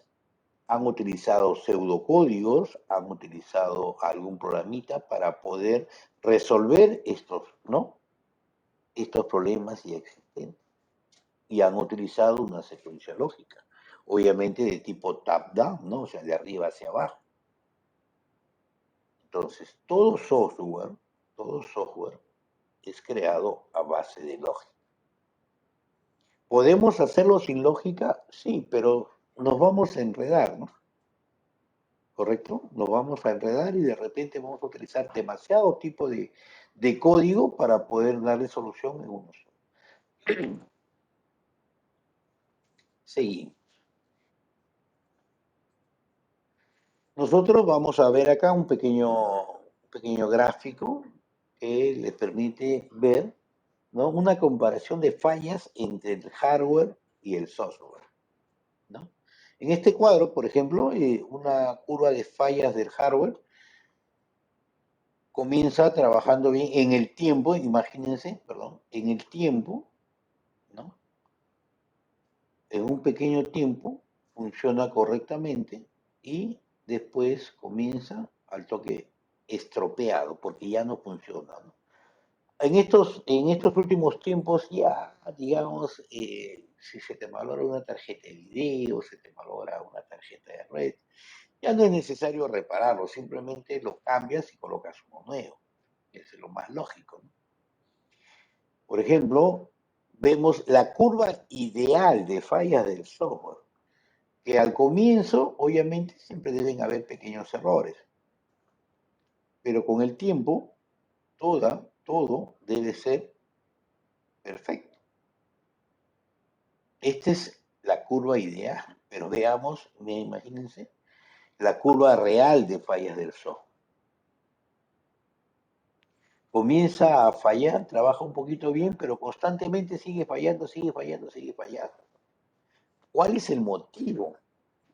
han utilizado pseudocódigos, han utilizado algún programita para poder resolver estos, ¿no? Estos problemas ya existentes. Y han utilizado una secuencia lógica, obviamente de tipo top-down, ¿no? O sea, de arriba hacia abajo. Entonces, todo software es creado a base de lógica. ¿Podemos hacerlo sin lógica? Sí, pero nos vamos a enredar, ¿no? ¿Correcto? Nos vamos a enredar y de repente vamos a utilizar demasiado tipo de código para poder darle solución en uno solo. Seguimos. Nosotros vamos a ver acá un pequeño gráfico que les permite ver, ¿no? Una comparación de fallas entre el hardware y el software, ¿no? En este cuadro, por ejemplo, una curva de fallas del hardware comienza trabajando bien en el tiempo, imagínense, perdón, en el tiempo, ¿no? En un pequeño tiempo funciona correctamente y después comienza al toque estropeado porque ya no funciona, ¿no? En estos últimos tiempos ya, digamos, si se te malora una tarjeta de video, se te malora una tarjeta de red, ya no es necesario repararlo, simplemente lo cambias y colocas uno nuevo, que es lo más lógico, ¿no? Por ejemplo, vemos la curva ideal de fallas del software, que al comienzo, obviamente, siempre deben haber pequeños errores, pero con el tiempo, todo debe ser perfecto. Esta es la curva ideal, pero veamos, imagínense, la curva real de fallas del software. Comienza a fallar, trabaja un poquito bien, pero constantemente sigue fallando, sigue fallando, sigue fallando. ¿Cuál es el motivo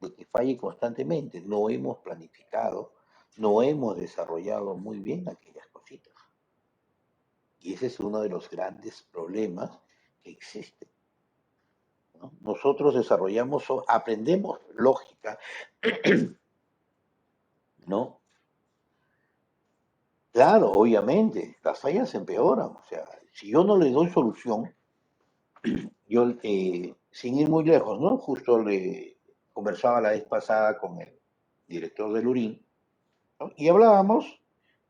de que falle constantemente? No hemos planificado, no hemos desarrollado muy bien aquellas cositas. Y ese es uno de los grandes problemas que existen, ¿no? Nosotros aprendemos lógica, ¿no? Claro, obviamente, las fallas empeoran. O sea, si yo no le doy solución, yo, sin ir muy lejos, ¿no? Justo le conversaba la vez pasada con el director del URIN, ¿no? Y hablábamos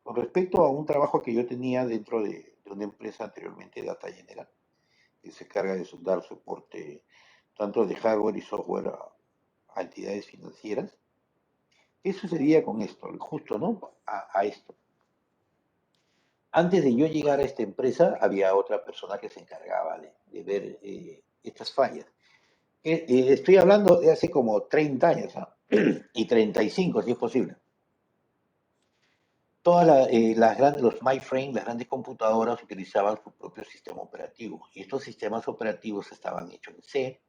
con respecto a un trabajo que yo tenía dentro de una empresa anteriormente, Data General, que se carga de dar soporte tanto de hardware y software a entidades financieras. ¿Qué sucedía con esto? Justo, ¿no? A esto. Antes de yo llegar a esta empresa, había otra persona que se encargaba de ver estas fallas. Estoy hablando de hace como 30 años, ¿no? Y 35, si es posible. Todas los MyFrame, las grandes computadoras, utilizaban su propio sistema operativo. Y estos sistemas operativos estaban hechos en C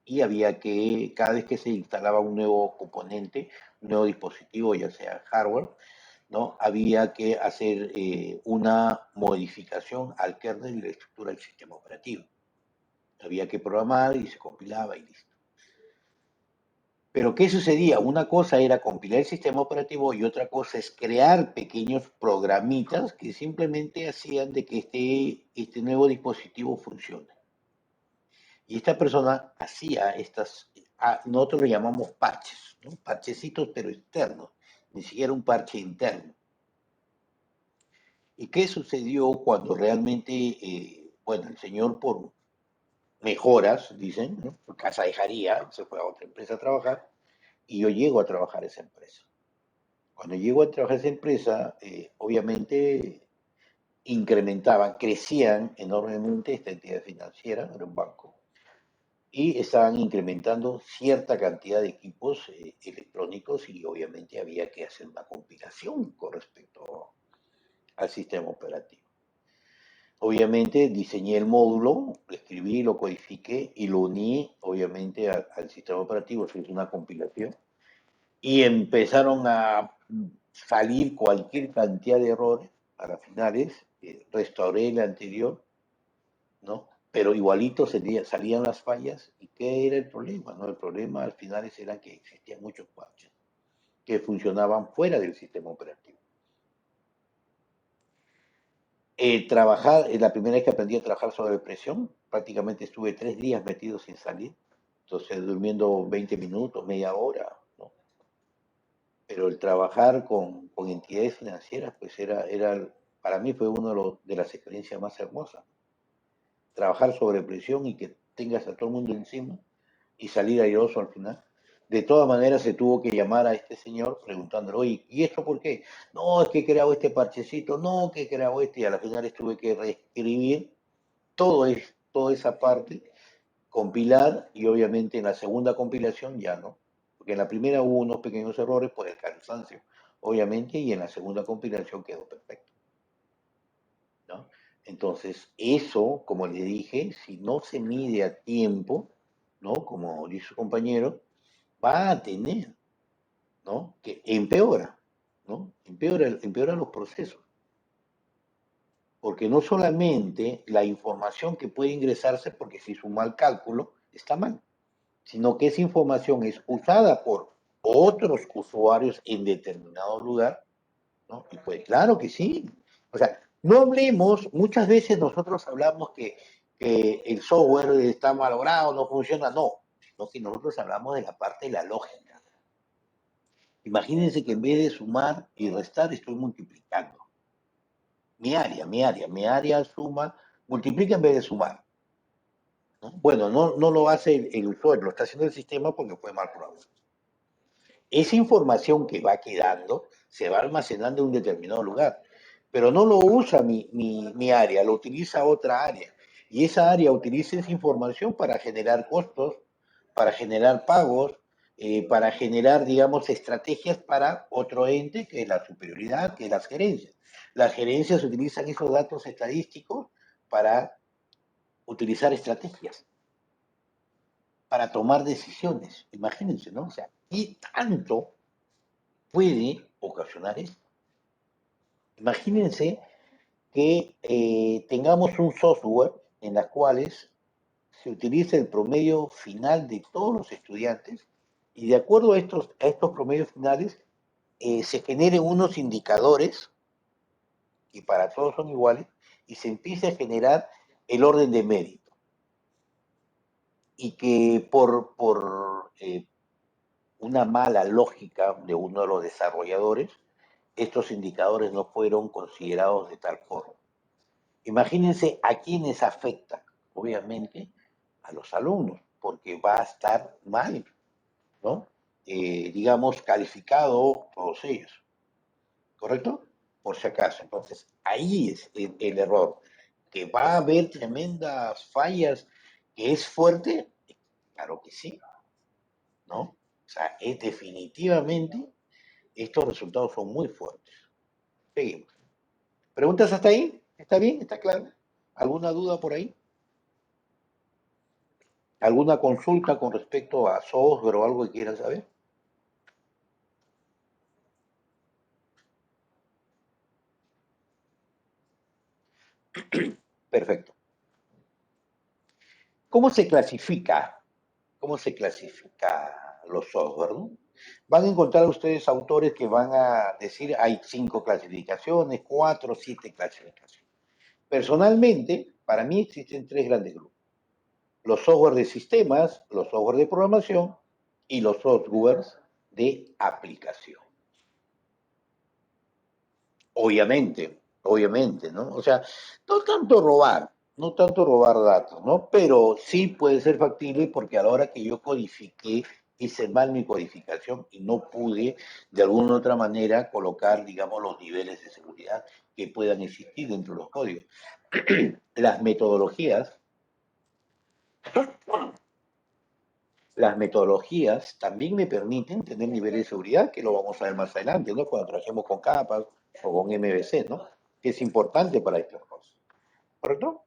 y había que, cada vez que se instalaba un nuevo componente, un nuevo dispositivo, ya sea hardware, ¿no? Había que hacer una modificación al kernel y la estructura del sistema operativo. Había que programar y se compilaba y listo. Pero ¿qué sucedía? Una cosa era compilar el sistema operativo y otra cosa es crear pequeños programitas que simplemente hacían de que este nuevo dispositivo funcione. Y esta persona hacía nosotros le llamamos parches, ¿no? Parchecitos pero externos, ni siquiera un parche interno. ¿Y qué sucedió cuando realmente, bueno, el señor por mejoras, dicen, ¿no? Por casa dejaría, se fue a otra empresa a trabajar, y yo llego a trabajar a esa empresa. Cuando llego a trabajar a esa empresa, obviamente incrementaban, crecían enormemente esta entidad financiera, era un banco, y estaban incrementando cierta cantidad de equipos electrónicos y obviamente había que hacer una compilación con respecto al sistema operativo. Obviamente diseñé el módulo, lo escribí, lo codifiqué y lo uní obviamente al sistema operativo, se hizo una compilación y empezaron a salir cualquier cantidad de errores a las finales, restauré el anterior, ¿no? Pero igualito salían las fallas. ¿Y qué era el problema? ¿No? El problema al final era que existían muchos parches que funcionaban fuera del sistema operativo. La primera vez que aprendí a trabajar sobre presión, prácticamente estuve 3 días metido sin salir, entonces durmiendo 20 minutos, media hora, ¿no? Pero el trabajar con entidades financieras, pues para mí fue una de las experiencias más hermosas. Trabajar sobre presión y que tengas a todo el mundo encima y salir airoso al final. De todas maneras se tuvo que llamar a este señor preguntándole, oye, ¿y esto por qué? No, es que he creado este parchecito, no, que he creado este, y a la final tuve que reescribir toda esa parte, compilar, y obviamente en la segunda compilación ya no, porque en la primera hubo unos pequeños errores por el cansancio, obviamente, y en la segunda compilación quedó perfecto, ¿no? Entonces, eso, como le dije, si no se mide a tiempo, ¿no? Como dice su compañero, va a tener, ¿no? Que empeora, ¿no? Empeora los procesos. Porque no solamente la información que puede ingresarse, porque si es un mal cálculo, está mal, sino que esa información es usada por otros usuarios en determinado lugar, ¿no? Y pues claro que sí. O sea, no hablemos, muchas veces nosotros hablamos que el software está malogrado, no funciona, no, sino que nosotros hablamos de la parte de la lógica. Imagínense que en vez de sumar y restar estoy multiplicando. Mi área suma, multiplica en vez de sumar, ¿no? Bueno, no lo hace el usuario, lo está haciendo el sistema porque fue mal programado. Esa información que va quedando se va almacenando en un determinado lugar, pero no lo usa mi área, lo utiliza otra área. Y esa área utiliza esa información para generar costos, para generar pagos, para generar, digamos, estrategias para otro ente que es la superioridad, que es las gerencias. Las gerencias utilizan esos datos estadísticos para utilizar estrategias, para tomar decisiones. Imagínense, ¿no? O sea, ¿qué tanto puede ocasionar esto? Imagínense que tengamos un software en las cuales se utiliza el promedio final de todos los estudiantes y de acuerdo a estos promedios finales se generen unos indicadores que para todos son iguales y se empiece a generar el orden de mérito y que por una mala lógica de uno de los desarrolladores estos indicadores no fueron considerados de tal forma. Imagínense a quiénes afecta, obviamente a los alumnos, porque va a estar mal. ¿no? Digamos, calificado todos ellos, ¿correcto? Por si acaso. Entonces, ahí es el error. Que va a haber tremendas fallas, que es fuerte, claro que sí, ¿no? O sea, es definitivamente estos resultados son muy fuertes. Seguimos. ¿Preguntas hasta ahí? ¿Está bien? ¿Está claro? ¿Alguna duda por ahí? ¿Alguna consulta con respecto a software o algo que quieran saber? Perfecto. ¿Cómo se clasifica? ¿Cómo se clasifica los software? ¿No? Van a encontrar ustedes autores que van a decir hay 5 clasificaciones, 4, 7 clasificaciones. Personalmente, para mí existen 3 grandes grupos. Los software de sistemas, los software de programación y los softwares de aplicación. Obviamente, ¿no? O sea, no tanto robar datos, ¿no? Pero sí puede ser factible porque a la hora que yo codifiqué, hice mal mi codificación y no pude de alguna u otra manera colocar, digamos, los niveles de seguridad que puedan existir dentro de los códigos. Las metodologías, las metodologías también me permiten tener niveles de seguridad, que lo vamos a ver más adelante, ¿no? Cuando trabajemos con capas o con MVC, ¿no? Que es importante para estas cosas. ¿Correcto?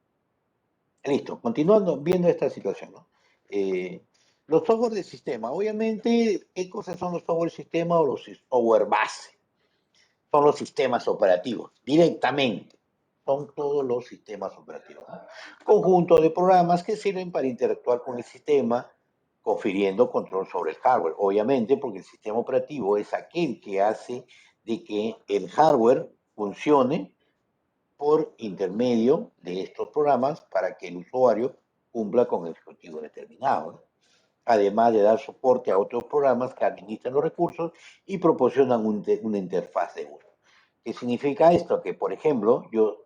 Listo, continuando viendo esta situación, ¿no? Eh, los software de sistema, obviamente, ¿qué cosas son los software de sistema o los software base? Son los sistemas operativos, directamente. Son todos los sistemas operativos, ¿no? Conjunto de programas que sirven para interactuar con el sistema, confiriendo control sobre el hardware. Obviamente, porque el sistema operativo es aquel que hace de que el hardware funcione por intermedio de estos programas para que el usuario cumpla con el objetivo determinado, ¿no? Además de dar soporte a otros programas que administran los recursos y proporcionan una interfaz de uso. ¿Qué significa esto? Que, por ejemplo, yo,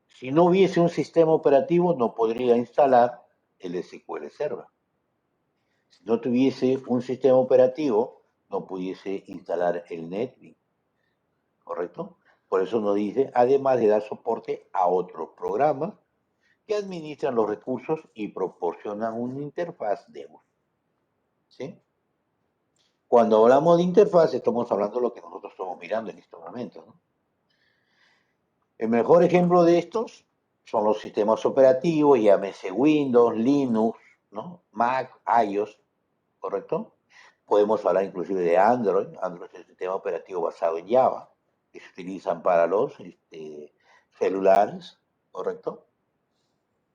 si no hubiese un sistema operativo, no podría instalar el SQL Server. Si no tuviese un sistema operativo, no pudiese instalar el NetBeans, ¿correcto? Por eso nos dice, además de dar soporte a otros programas que administran los recursos y proporcionan una interfaz de uso, ¿sí? Cuando hablamos de interfaz, estamos hablando de lo que nosotros estamos mirando en estos momentos, ¿no? El mejor ejemplo de estos son los sistemas operativos, llámese Windows, Linux, ¿no? Mac, iOS, ¿correcto? Podemos hablar inclusive de Android. Android es el sistema operativo basado en Java, que se utilizan para los celulares, ¿correcto?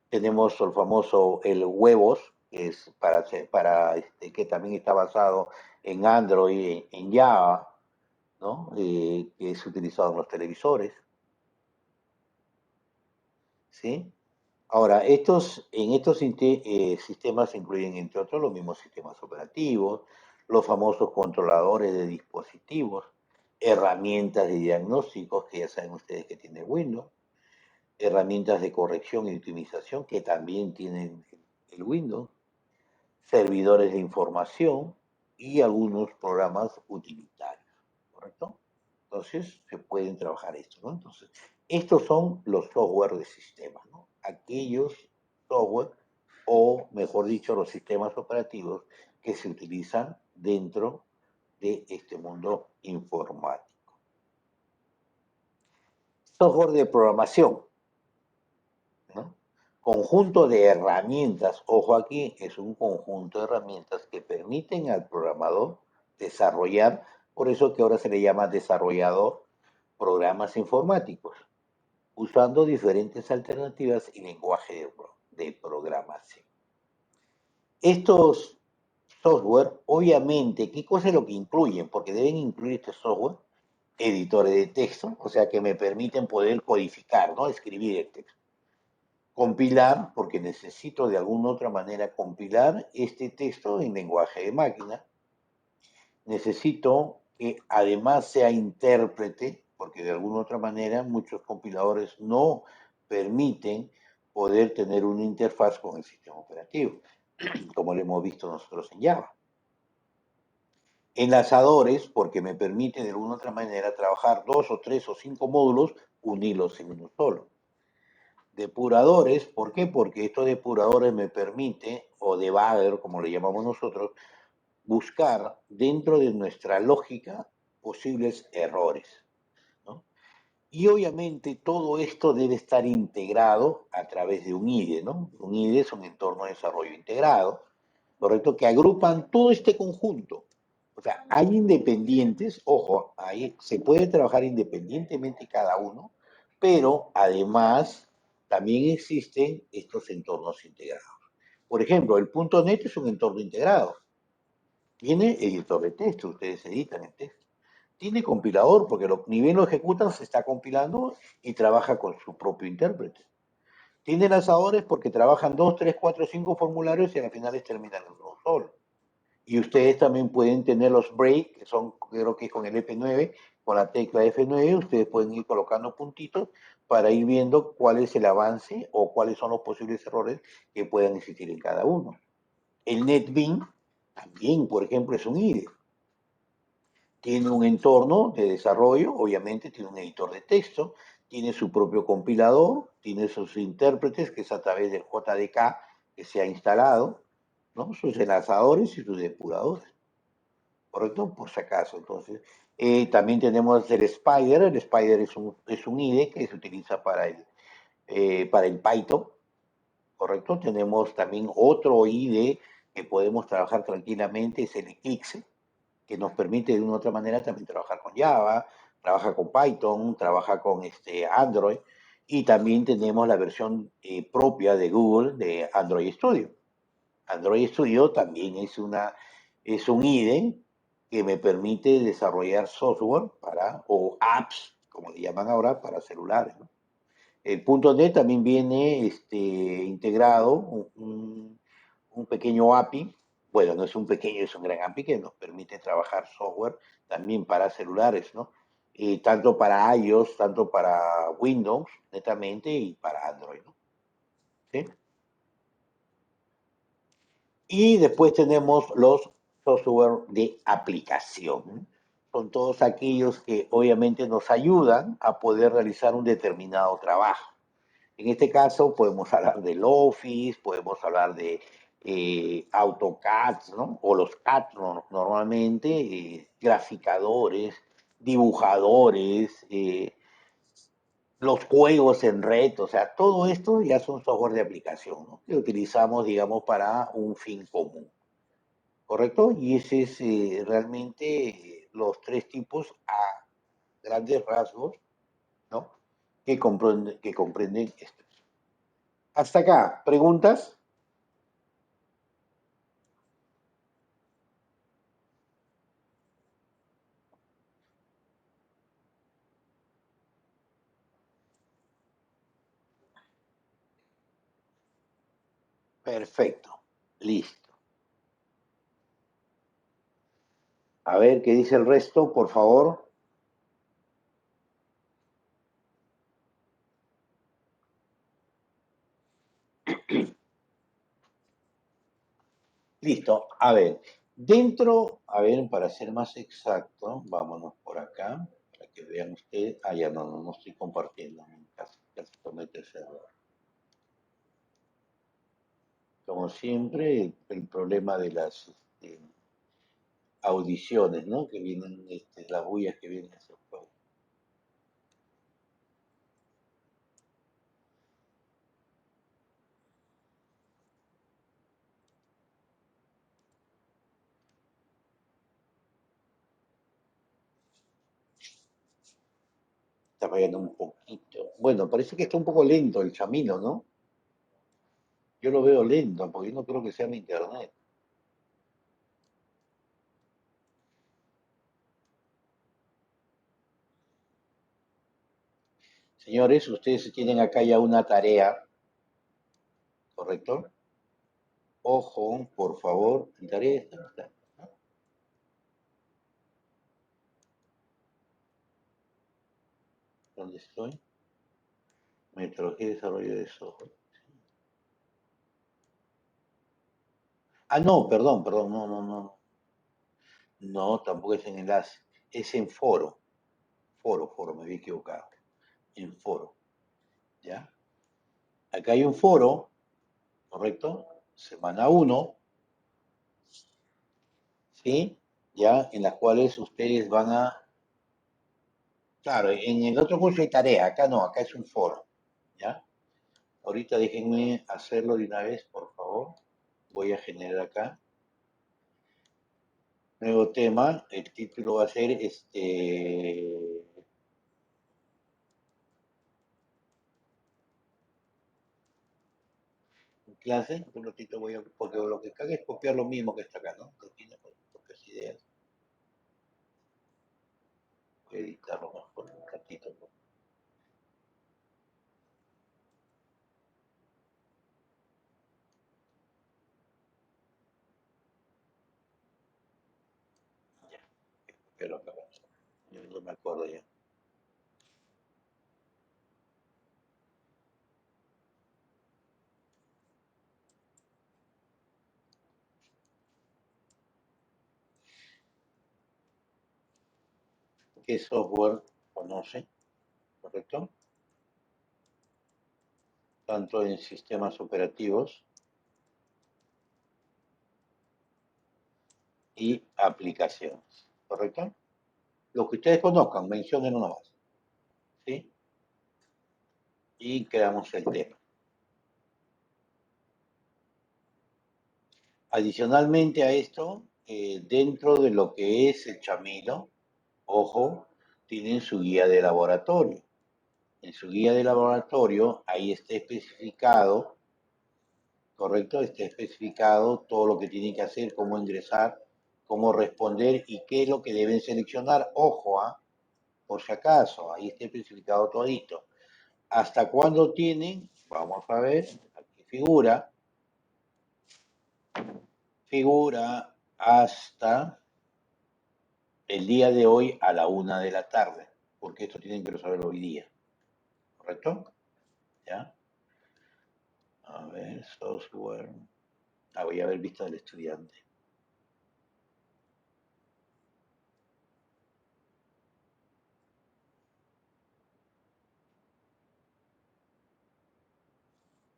Tenemos el famoso el huevos, que es que también está basado en Android, en Java, ¿no? Que es utilizado en los televisores, ¿sí? Ahora, en estos sistemas se incluyen, entre otros, los mismos sistemas operativos, los famosos controladores de dispositivos, herramientas de diagnósticos, que ya saben ustedes que tiene Windows, herramientas de corrección y optimización, que también tienen el Windows, servidores de información y algunos programas utilitarios, ¿correcto? Entonces, se pueden trabajar esto, ¿no? Entonces, estos son los software de sistemas, ¿no? Aquellos software, o mejor dicho, los sistemas operativos que se utilizan dentro de este mundo informático. Software de programación, ¿no? Conjunto de herramientas, ojo aquí, es un conjunto de herramientas que permiten al programador desarrollar, por eso que ahora se le llama desarrollador, programas informáticos, usando diferentes alternativas y lenguaje de programación. Estos software, obviamente, ¿qué cosa es lo que incluyen? Porque deben incluir este software editores de texto, o sea que me permiten poder codificar, ¿no? Escribir el texto. Compilar, porque necesito de alguna otra manera compilar este texto en lenguaje de máquina. Necesito que además sea intérprete, porque de alguna otra manera muchos compiladores no permiten poder tener una interfaz con el sistema operativo, como lo hemos visto nosotros en Java. Enlazadores, porque me permite de alguna otra manera trabajar 2 o 3 o 5 módulos, unirlos en uno solo. Depuradores, ¿por qué? Porque estos depuradores me permite, o debugger, como le llamamos nosotros, buscar dentro de nuestra lógica posibles errores, ¿no? Y obviamente todo esto debe estar integrado a través de un IDE, ¿no? Un IDE es un entorno de desarrollo integrado, ¿correcto? Que agrupan todo este conjunto. O sea, hay independientes, ojo, ahí se puede trabajar independientemente cada uno, pero además también existen estos entornos integrados. Por ejemplo, el .NET es un entorno integrado. Tiene editor de texto, ustedes editan el texto. Tiene compilador, porque ni bien lo ejecutan, se está compilando y trabaja con su propio intérprete. Tiene lanzadores porque trabajan 2, 3, 4, 5 formularios y al final terminan en uno solo. Y ustedes también pueden tener los breaks, que son, creo que con el F9, con la tecla F9, ustedes pueden ir colocando puntitos para ir viendo cuál es el avance o cuáles son los posibles errores que puedan existir en cada uno. El NetBeans también, por ejemplo, es un IDE. Tiene un entorno de desarrollo, obviamente tiene un editor de texto, tiene su propio compilador, tiene sus intérpretes, que es a través del JDK que se ha instalado, ¿no? Sus enlazadores y sus depuradores, ¿correcto? Por si acaso. Entonces, también tenemos el Spider es un IDE que se utiliza para el Python, ¿correcto? Tenemos también otro IDE que podemos trabajar tranquilamente, es el Eclipse, que nos permite de una u otra manera también trabajar con Java, trabaja con Python, trabaja con Android, y también tenemos la versión propia de Google de Android Studio. Android Studio también es un IDE que me permite desarrollar software o apps, como le llaman ahora, para celulares, ¿no? El .NET también viene integrado un pequeño API, bueno, no es un pequeño, es un gran API que nos permite trabajar software también para celulares, ¿no? Tanto para iOS, tanto para Windows, netamente, y para Android, ¿no? ¿Sí? Y después tenemos los software de aplicación, ¿no? Son todos aquellos que obviamente nos ayudan a poder realizar un determinado trabajo. En este caso podemos hablar del Office, podemos hablar de AutoCAD, ¿no? O los CAD normalmente, graficadores, dibujadores, los juegos en red, o sea, todo esto ya son software de aplicación, ¿no? Que utilizamos, digamos, para un fin común, ¿correcto? Y ese es realmente los tres tipos a grandes rasgos, ¿no? Que comprenden esto. Hasta acá, ¿preguntas? Perfecto, listo. A ver qué dice el resto, por favor. Listo, a ver. Dentro, a ver, para ser más exacto, vámonos por acá, para que vean ustedes. Ah, ya no estoy compartiendo. Casi comete ese error. Como siempre, el problema de las audiciones, ¿no? Que vienen, las bullas que vienen a hacer juego. Está fallando un poquito. Bueno, parece que está un poco lento el camino, ¿no? Yo lo veo lento, porque no creo que sea mi internet. Señores, ustedes tienen acá ya una tarea, ¿correcto? Ojo, por favor, mi tarea está. ¿Dónde estoy? Metodología de desarrollo de software. Ah, no, perdón, no. No, tampoco es en enlace. Es en foro. Foro, me había equivocado. En foro. ¿Ya? Acá hay un foro, ¿correcto? Semana uno, ¿sí? ¿Ya? En las cuales ustedes van a... Claro, en el otro curso hay tarea, acá no, acá es un foro, ¿ya? Ahorita déjenme hacerlo de una vez, por favor. Voy a generar acá. Nuevo tema, el título va a ser clase, un ratito voy a, porque lo que caga es copiar lo mismo que está acá, ¿no? Que tiene propias ideas. Voy a editarlo mejor un ratito, ¿no? Ya, copiarlo acá. Yo no me acuerdo ya. ¿Qué software conoce? ¿Correcto? Tanto en sistemas operativos y aplicaciones. ¿Correcto? Lo que ustedes conozcan, mencionen uno más. ¿Sí? Y creamos el tema. Adicionalmente a esto, dentro de lo que es el chamilo, ojo, tienen su guía de laboratorio. En su guía de laboratorio, ahí está especificado, ¿correcto? Está especificado todo lo que tienen que hacer, cómo ingresar, cómo responder y qué es lo que deben seleccionar. Ojo, por si acaso, ahí está especificado todito. ¿Hasta cuándo tienen? Vamos a ver, aquí figura hasta el día de hoy a la 1 de la tarde, porque esto tienen que resolverlo hoy día, ¿correcto? ¿Ya? A ver, software. Voy a ver vista del estudiante.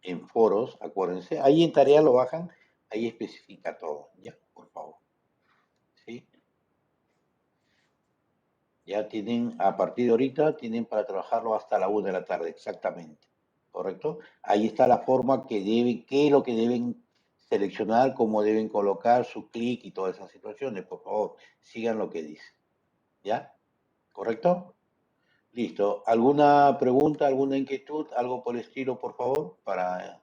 En foros, acuérdense, ahí en tarea lo bajan, ahí especifica todo, ya, por favor. ¿Sí? Ya tienen, a partir de ahorita, tienen para trabajarlo hasta la 1 de la tarde, exactamente. ¿Correcto? Ahí está la forma que deben, qué es lo que deben seleccionar, cómo deben colocar su clic y todas esas situaciones. Por favor, sigan lo que dice. ¿Ya? ¿Correcto? Listo. ¿Alguna pregunta, alguna inquietud, algo por el estilo, por favor? Para